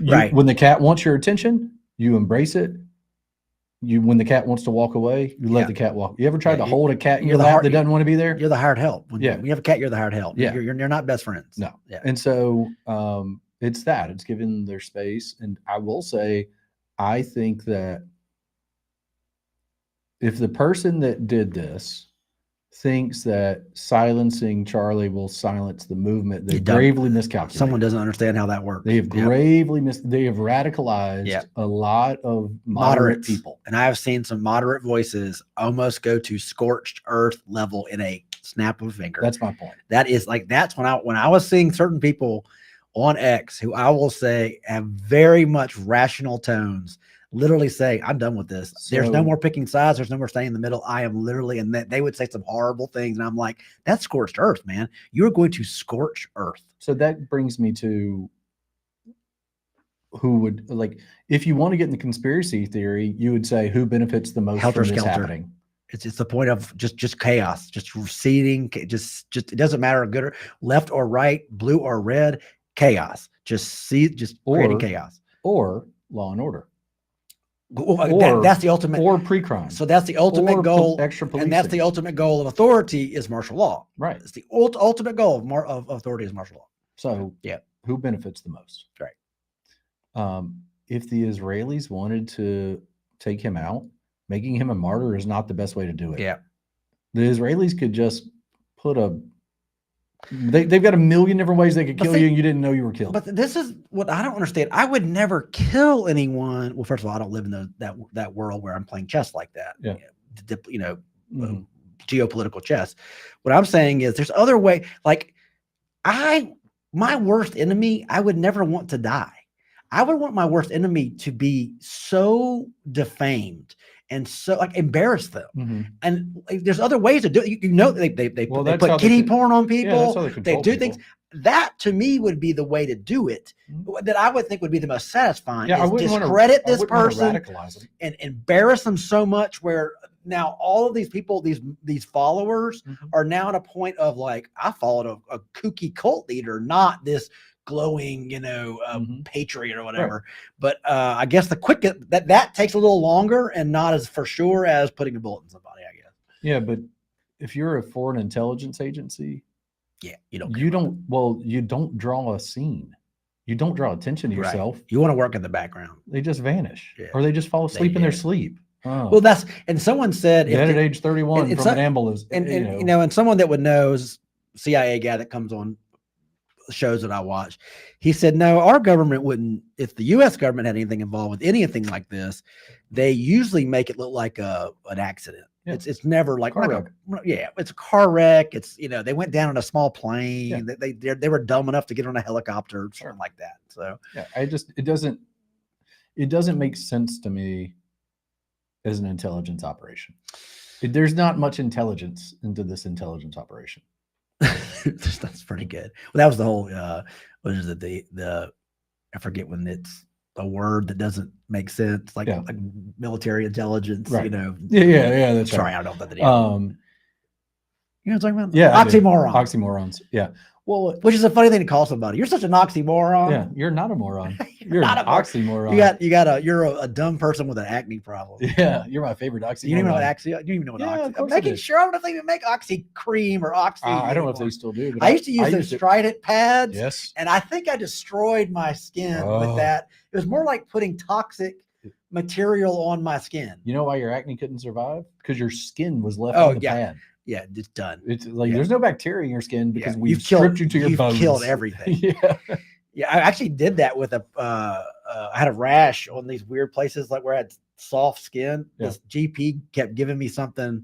Right. When the cat wants your attention, you embrace it. When the cat wants to walk away, you let the cat walk. You ever tried to hold a cat in your lap that doesn't want to be there? You're the hired help. When you have a cat, you're the hired help. Yeah. You're not best friends. No. Yeah. And so it's that. It's giving their space. And I will say, I think that if the person that did this thinks that silencing Charlie will silence the movement, they gravely miscalculated. Someone doesn't understand how that works. They have gravely they have radicalized a lot of moderate people. And I have seen some moderate voices almost go to scorched earth level in a snap of a finger. That's my point. That is like, that's when I was seeing certain people on X who I will say have very much rational tones literally say, I'm done with this. There's no more picking sides. There's no more staying in the middle. I am literally, and they would say some horrible things. And I'm like, that's scorched earth, man. You're going to scorch earth. So that brings me to who would, like, if you want to get in the conspiracy theory, you would say who benefits the most from this happening? It's the point of just chaos, just receding, just it doesn't matter good or left or right, blue or red, chaos. Just creating chaos. Or law and order. That's the ultimate, or pre-crime. So that's the ultimate goal. Extra policing. And that's the ultimate goal of authority is martial law. Right. It's the ultimate goal of authority is martial law. So who benefits the most? Right. If the Israelis wanted to take him out, making him a martyr is not the best way to do it. Yeah. The Israelis could just put they've got a million different ways they could kill you and you didn't know you were killed. But this is what I don't understand. I would never kill anyone. Well, first of all, I don't live in that world where I'm playing chess like that. Yeah. Geopolitical chess. What I'm saying is there's other way. Like my worst enemy, I would never want to die. I would want my worst enemy to be so defamed and so like embarrass them. Mm-hmm. And like, there's other ways to do it. They put kitty porn on people. They do things. That to me would be the way to do it. Mm-hmm. That I would think would be the most satisfying. Yeah, is discredit this person and embarrass them so much where now all of these people, these followers are now at a point of like, I followed a kooky cult leader, not this glowing, patriot or whatever. Right. But I guess the quickest that takes a little longer and not as for sure as putting a bullet in somebody, I guess. Yeah, but if you're a foreign intelligence agency, you don't draw a scene. You don't draw attention to yourself. You want to work in the background. They just vanish, or they just fall asleep in their sleep. Oh. Well, and someone said dead at age 31 from an ambulance, and someone that would know is CIA guy that comes on shows that I watch. He said, no, our government wouldn't, if the US government had anything involved with anything like this, they usually make it look like an accident. Yeah. It's never like, it's a car wreck. It's, they went down in a small plane. Yeah. They were dumb enough to get on a helicopter, something like that. So it doesn't make sense to me as an intelligence operation. There's not much intelligence into this intelligence operation. That's pretty good. Well, that was the whole what is it, the I forget when it's a word that doesn't make sense, like military intelligence, right. Yeah, that's sorry, right. I don't know that. You know what I'm talking about? Yeah, oxymorons. Yeah. Well, which is a funny thing to call somebody. You're such an oxymoron. Yeah, you're not a moron. You're an oxymoron. You're a dumb person with an acne problem. Yeah, you're my favorite oxymoron. You don't even know what oxy. You don't even know what oxy. I'm making sure I don't even make oxy cream or oxy. I don't know if they still do. But I used to use those Strident pads. Yes. And I think I destroyed my skin with that. It was more like putting toxic material on my skin. You know why your acne couldn't survive? Because your skin was left on the pad. Yeah, it's done. It's like there's no bacteria in your skin because we've stripped you to your bones. You've killed everything. Yeah. I actually did that with I had a rash on these weird places like where I had soft skin. Yeah. This GP kept giving me something,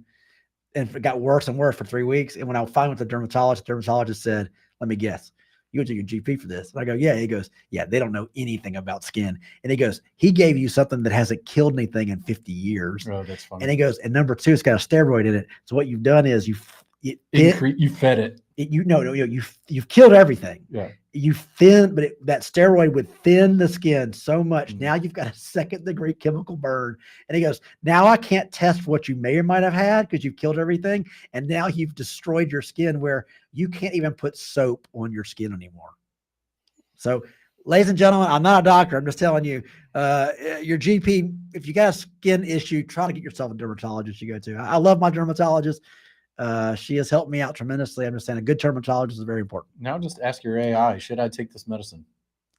and it got worse and worse for 3 weeks. And when I finally went to the dermatologist said, "Let me guess, you went to your GP for this?" And I go, "Yeah." He goes, "Yeah, they don't know anything about skin." And he goes, "He gave you something that hasn't killed anything in 50 years." Oh, that's funny. And he goes, "And number two, it's got a steroid in it. So what you've done is you fed it. You've killed everything." Yeah. you thin, but that steroid would thin the skin so much. Mhm. Now you've got a 2nd-degree chemical burn. And he goes, now I can't test what you may or might have had because you've killed everything. And now you've destroyed your skin where you can't even put soap on your skin anymore. So, ladies and gentlemen, I'm not a doctor. I'm just telling you, your GP, if you got a skin issue, try to get yourself a dermatologist you go to. I love my dermatologist. She has helped me out tremendously. I'm just saying a good dermatologist is very important. Now just ask your AI, should I take this medicine?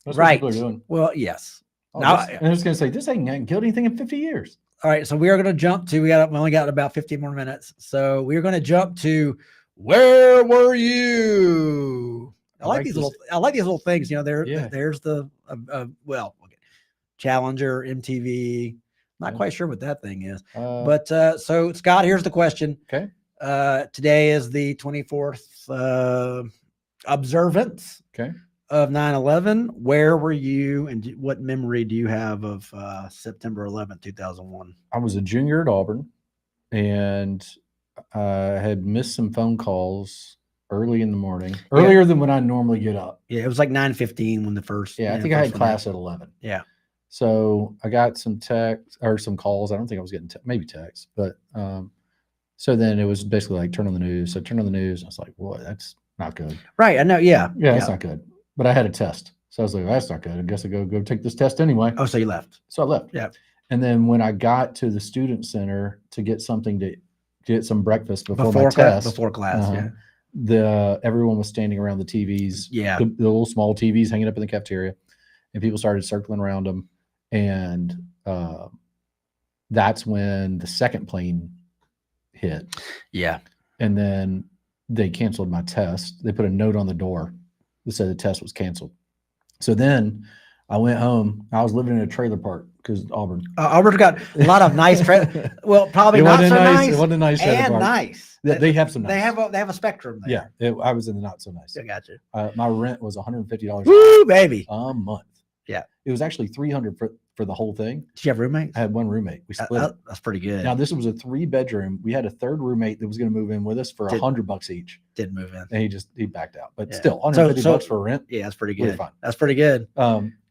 That's Right. what people are doing. Well, yes. Oh, Now, I'm just going to say, this ain't killed anything in 50 years. all right. So we are going to jump to, we only got about 15 more minutes. So we're going to jump to, where were you? I like these little things, there's the, okay. Challenger, MTV. Not quite sure what that thing is. But so Scott, here's the question. Okay. Today is the 24th observance of 9/11. Where were you, and what memory do you have of September 11th, 2001? I was a junior at Auburn, and I had missed some phone calls early in the morning, earlier than when I normally get up. Yeah, it was like 9:15 when the first. Yeah, I think I had class at 11. Yeah. So I got some text or some calls. I don't think I was getting maybe texts, but so then it was basically like turn on the news. So turn on the news. I was like, "What? That's not good." Right. I know. Yeah. That's not good. But I had a test, so I was like, well, "That's not good. I guess I go take this test anyway." Oh, so you left? So I left. Yeah. And then when I got to the student center to get something to get some breakfast before my test, before class, everyone was standing around the TVs. Yeah. The little small TVs hanging up in the cafeteria, and people started circling around them. And that's when the second plane hit. Yeah. And then they canceled my test. They put a note on the door that said the test was canceled. So then I went home. I was living in a trailer park because Auburn. Auburn's got a lot of nice trailer. Well, probably not so nice. It wasn't a nice trailer and park. nice. They have some nice. They have a spectrum there. Yeah, I was in the not so nice. I got you. My rent was $150 Woo, baby. a month. Yeah. It was actually $300 for the whole thing. Did you have roommates? I had one roommate. We split. That's pretty good. Now this was a 3-bedroom. We had a third roommate that was going to move in with us for $100 each. Didn't move in. And he backed out. But still, $150 for rent. Yeah, that's pretty good. Fine. That's pretty good.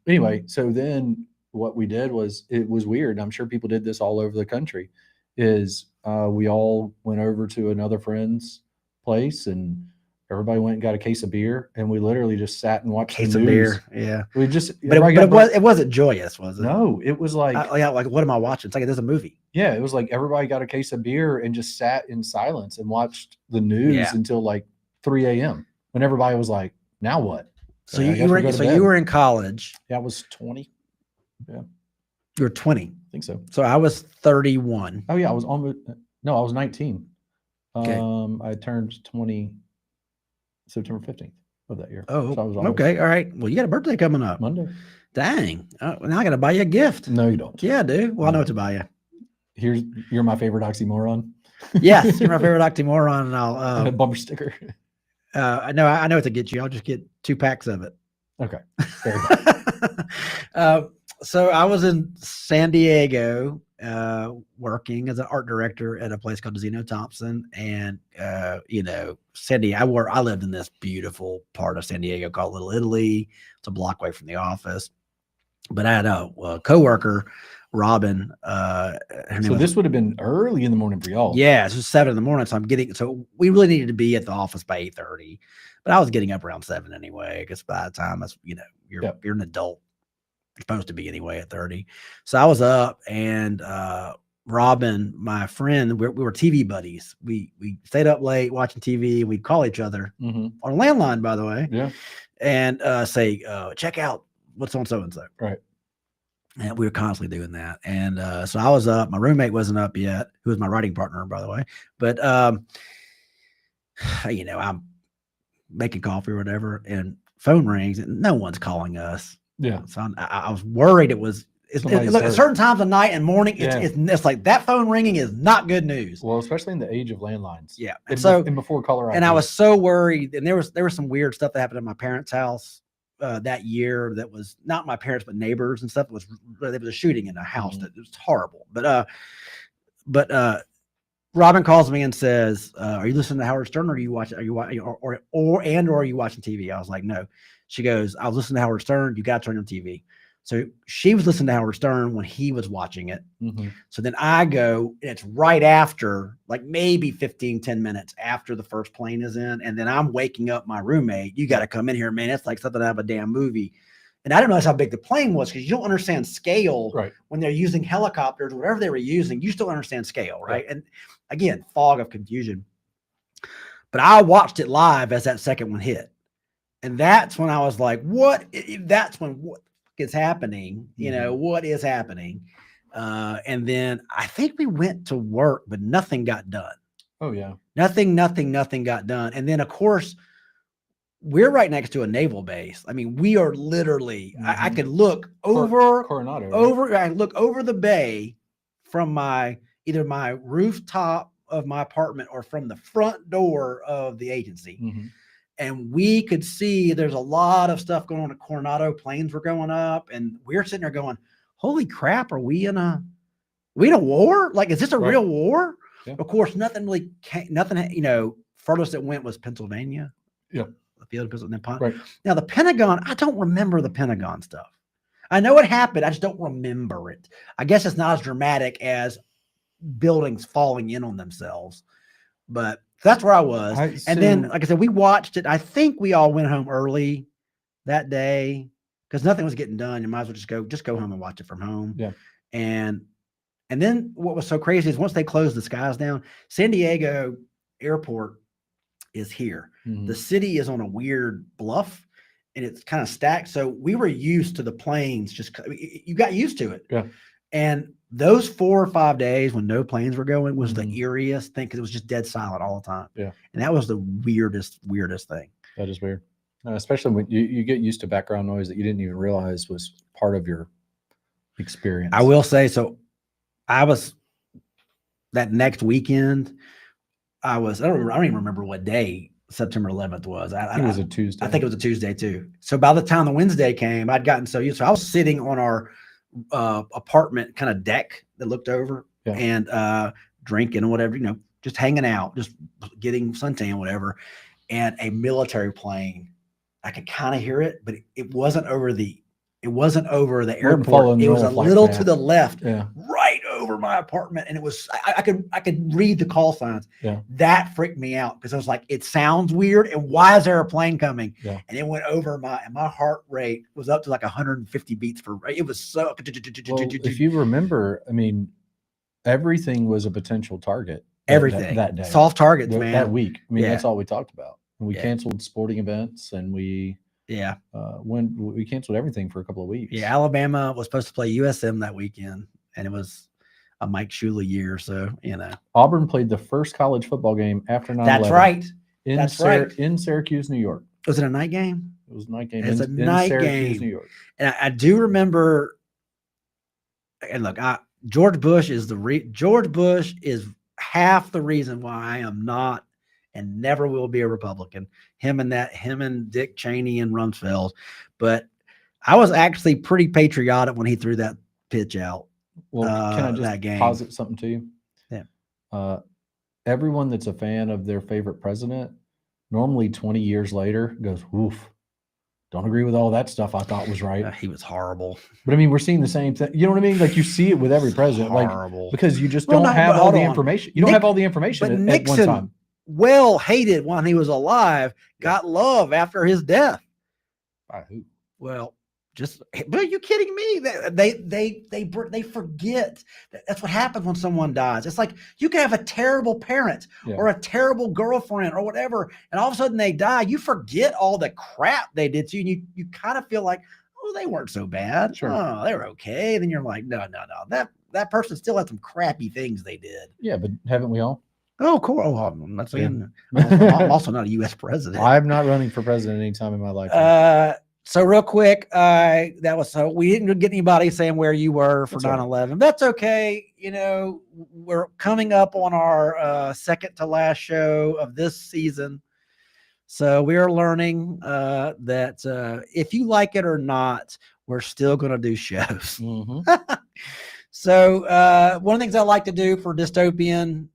Anyway, so then what we did was, it was weird. I'm sure people did this all over the country. Is we all went over to another friend's place, and everybody went and got a case of beer, and we literally just sat and watched case the of news. Beer. Yeah. We just, but it wasn't joyous, was it? No, it was like, like what am I watching? It's like there's a movie. Yeah, it was like everybody got a case of beer and just sat in silence and watched the news until like 3 a.m. when everybody was like, now what? So you were in college. Yeah, I was 20. Yeah. You were 20. I think so. So I was 31. Oh yeah, I was 19. Okay. I turned 20 September 15th of that year. Oh, so I was okay. All right. Well, you got a birthday coming up. Monday. Dang. Oh, now I got to buy you a gift. No, you don't. Yeah, dude. Well, I know what to buy you. You're my favorite oxymoron. Yes, you're my favorite oxymoron, and I'll bumper sticker. I know what to get you. I'll just get 2 packs of it. Okay. So I was in San Diego working as an art director at a place called Zeno Thompson, and San Diego. I lived in this beautiful part of San Diego called Little Italy. It's a block away from the office, but I had a coworker, Robin. So this would have been early in the morning for y'all. Yeah, it's just 7 in the morning. So we really needed to be at the office by 8:30, but I was getting up around 7 anyway. I guess by the time you're an adult. You're supposed to be anyway at 30. So I was up, and Robin, my friend, we were TV buddies. We stayed up late watching TV. We'd call each other on a landline, by the way. Yeah. And say, check out what's on so-and-so. Right. And we were constantly doing that. And so I was up. My roommate wasn't up yet, who was my writing partner, by the way. But, I'm making coffee or whatever, and phone rings, and no one's calling us. Yeah. So I was worried it's look, at certain times of night and morning, it's like that phone ringing is not good news. Well, especially in the age of landlines. Yeah. And before caller ID. And I was so worried. And there was some weird stuff that happened at my parents' house that year that was not my parents, but neighbors and stuff. There was a shooting in a house that was horrible. But Robin calls me and says, "Are you listening to Howard Stern, or are you watching? Are you watching, or are you watching TV?" I was like, "No." She goes, "I was listening to Howard Stern. You got to turn on TV." So she was listening to Howard Stern when he was watching it. Mm-hmm. So then I go, and it's right after, like maybe 10 minutes after the first plane is in. And then I'm waking up my roommate. "You got to come in here, man. It's like something out of a damn movie." And I didn't realize how big the plane was, because you don't understand scale Right. when they're using helicopters, whatever they were using. You still understand scale, right? Yeah. And again, fog of confusion. But I watched it live as that second one hit. And that's when I was like, what? That's when what is happening? You know, what is happening? And then I think we went to work, but nothing got done. Oh, yeah. Nothing got done. And then, of course, we're right next to a naval base. I mean, we are literally, I could look over, Coronado, over, I look over the bay from either my rooftop of my apartment or from the front door of the agency. Mm-hmm. And we could see there's a lot of stuff going on at Coronado. Planes were going up, and we're sitting there going, "Holy crap, are we in a war? Like, is this a real war?" Yeah. Of course, nothing really came, nothing, you know, furthest it went was Pennsylvania. Yeah. The field of Pennsylvania. Right. Now, the Pentagon, I don't remember the Pentagon stuff. I know it happened. I just don't remember it. I guess it's not as dramatic as buildings falling in on themselves, but that's where I was. And then, like I said, we watched it. I think we all went home early that day because nothing was getting done. You might as well just go home and watch it from home. Yeah. And then what was so crazy is once they closed the skies down, San Diego airport is here. Mm-hmm. The city is on a weird bluff, and it's kind of stacked. So we were used to the planes. You got used to it. Yeah. And those 4 or 5 days when no planes were going was the eeriest thing, because it was just dead silent all the time. Yeah. And that was the weirdest thing. That is weird. Especially when you get used to background noise that you didn't even realize was part of your experience. I will say, so I was, that next weekend, I don't even remember what day September 11th was. I think it was a Tuesday. I think it was a Tuesday too. So by the time the Wednesday came, I'd gotten so used. So I was sitting on our apartment kind of deck that looked over, and drinking and whatever, you know, just hanging out, just getting suntan, whatever. And a military plane, I could kind of hear it, but it wasn't over the airport. It was a little to the left, right over my apartment. And it was, I could read the call signs. Yeah. That freaked me out, because I was like, it sounds weird. And why is there a plane coming? Yeah. And it went over my heart rate was up to like 150 beats per, it was so. Well, if you remember, I mean, everything was a potential target. Everything that day. Soft targets, man. That week. I mean, that's all we talked about. We canceled sporting events, and we when we canceled everything for a couple of weeks. Yeah, Alabama was supposed to play USM that weekend, and it was a Mike Shula year, so you know. Auburn played the first college football game after 9/11. That's right. In Syracuse, New York. Was it a night game? It was a night game. It's a night Syracuse, game. New York. And I do remember. And look, George Bush is half the reason why I am not and never will be a Republican. Him and Dick Cheney and Rumsfeld. But I was actually pretty patriotic when he threw that pitch out. Well, can I just posit something to you? Yeah. Everyone that's a fan of their favorite president, normally 20 years later, goes, "Oof, don't agree with all that stuff I thought was right." He was horrible. But I mean, we're seeing the same thing. You know what I mean? Like, you see it with every president, horrible. Like, because you just don't have all the information. You don't have all the information at Nixon, one time. Well hated when he was alive, got love after his death. By who? Well, but are you kidding me? They forget. That's what happens when someone dies. It's like you can have a terrible parent or a terrible girlfriend or whatever, and all of a sudden they die. You forget all the crap they did to you, and you kind of feel like, oh, they weren't so bad. Sure. Oh, they were okay. And then you're like, no. That person still had some crappy things they did. Yeah, but haven't we all? Oh, cool. Oh, I'm not saying. I'm also not a U.S. president. I'm not running for president anytime in my life. So real quick, we didn't get anybody saying where you were for 9/11. That's okay. You know, we're coming up on our second to last show of this season. So we are learning that if you like it or not, we're still going to do shows. Mm-hmm. So one of the things I like to do for dystopian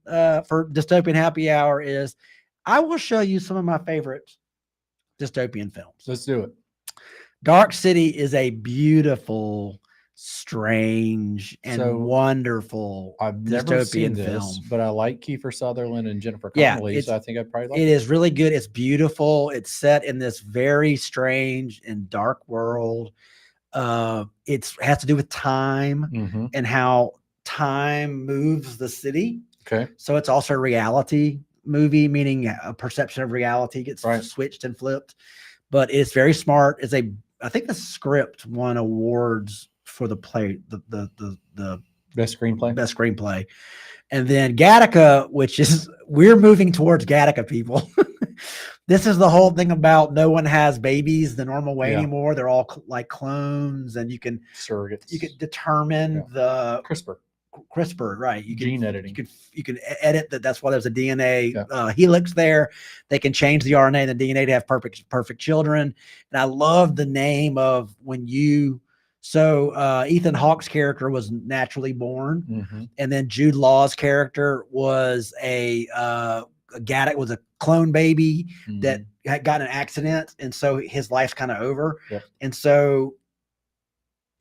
happy hour is I will show you some of my favorite dystopian films. Let's do it. Dark City is a beautiful, strange, and So, wonderful I've never seen dystopian this, film. but I like Kiefer Sutherland and Jennifer Yeah, Connelly, so I think I'd probably like It is really good. It's beautiful. It's set in this very strange and dark world. It has to do with time Mhm. and how time moves the city. Okay. So it's also a reality movie, meaning a perception of reality gets Right. switched and flipped. But it's very smart. I think the script won awards for the Best screenplay. best screenplay. And then Gattaca, which is we're moving towards Gattaca, people. This is the whole thing about no one has babies the normal way anymore. They're all like clones, and you can Surrogates. You can determine the CRISPR, right? You can gene editing. You can edit that. That's why there's a DNA helix there. They can change the RNA and the DNA to have perfect children. And I love the name of when you. So Ethan Hawke's character was naturally born, and then Jude Law's character was a clone baby that had gotten an accident, and so his life's kind of over. And so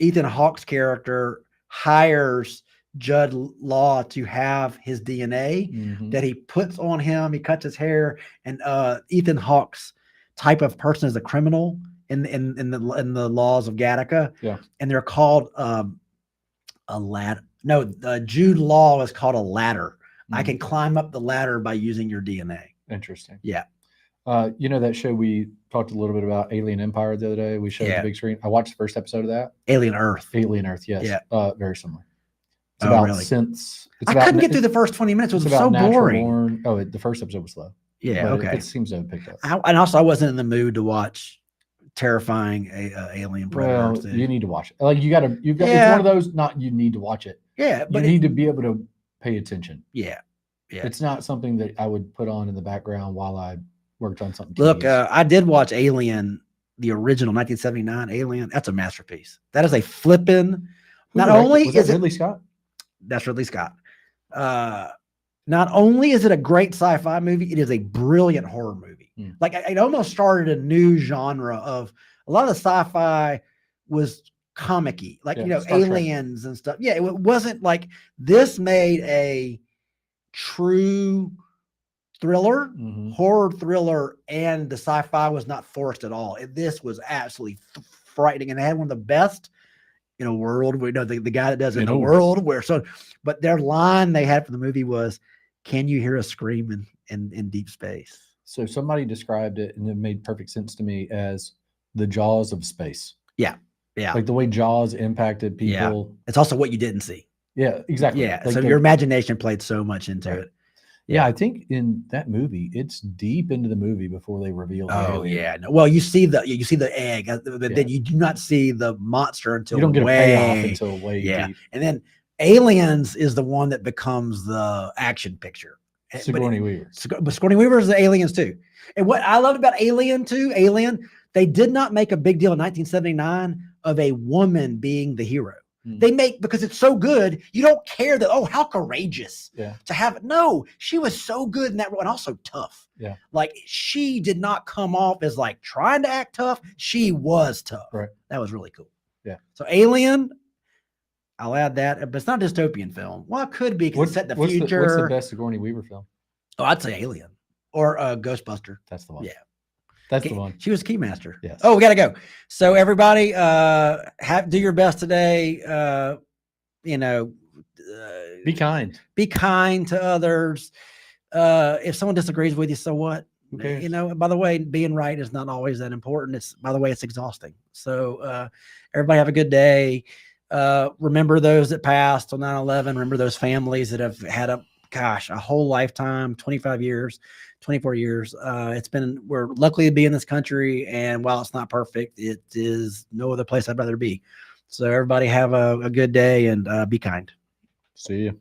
Ethan Hawke's character hires Jude Law to have his DNA that he puts on him. He cuts his hair, and Ethan Hawke's type of person is a criminal in the laws of Gattaca. And they're called a ladder. No, Jude Law is called a ladder. I can climb up the ladder by using your DNA. Interesting. Yeah. You know that show we talked a little bit about, Alien Empire, the other day? We showed the big screen. I watched the first episode of that. Alien Earth. Yes. Yeah. Very similar. It's about synths. I couldn't get through the first 20 minutes. It was so boring. The first episode was slow. Yeah. Okay. It seems to have picked up. And also, I wasn't in the mood to watch terrifying alien predators. Well, you need to watch it. Like you've got. It's one of those. Not you need to watch it. Yeah, but you need to be able to pay attention. Yeah. It's not something that I would put on in the background while I worked on something. Look, I did watch Alien, the original 1979 Alien. That's a masterpiece. That is a flippin'. Not only is it Ridley Scott. That's Ridley Scott. Not only is it a great sci-fi movie, it is a brilliant horror movie. Like it almost started a new genre of a lot of the sci-fi was comic-y, like aliens and stuff. Yeah, it wasn't like this made a true thriller, horror thriller, and the sci-fi was not forced at all. This was absolutely frightening, and they had one of the best in a world. We know the guy that does it in a world where but their line they had for the movie was, "Can you hear a scream in deep space?" So somebody described it, and it made perfect sense to me as the Jaws of space. Yeah, like the way Jaws impacted people. Yeah. It's also what you didn't see. Yeah, exactly. Yeah, like so your imagination played so much into it. Yeah, I think in that movie, it's deep into the movie before they reveal. Well, you see the egg, but then you do not see the monster until you don't get a payoff until way deep. And then Aliens is the one that becomes the action picture. Sigourney Weaver. But Sigourney Weaver is the Aliens too. And what I loved about Alien, they did not make a big deal in 1979 of a woman being the hero. They make, because it's so good, you don't care that, oh, how courageous to have it. No, she was so good in that role, and also tough. Yeah. Like she did not come off as like trying to act tough. She was tough. Right. That was really cool. Yeah. So Alien, I'll add that, but it's not a dystopian film. Well, it could be because it's set in the future. What's the best Sigourney Weaver film? Oh, I'd say Alien or Ghostbuster. That's the one. Yeah. That's the one. She was Keymaster. Yes. Oh, we got to go. So everybody, do your best today. Be kind. Be kind to others. If someone disagrees with you, so what? Okay. By the way, being right is not always that important. It's exhausting. So everybody have a good day. Remember those that passed on 9/11. Remember those families that have had a whole lifetime, 25 years, 24 years. We're lucky to be in this country. And while it's not perfect, it is no other place I'd rather be. So everybody have a good day and be kind. See you.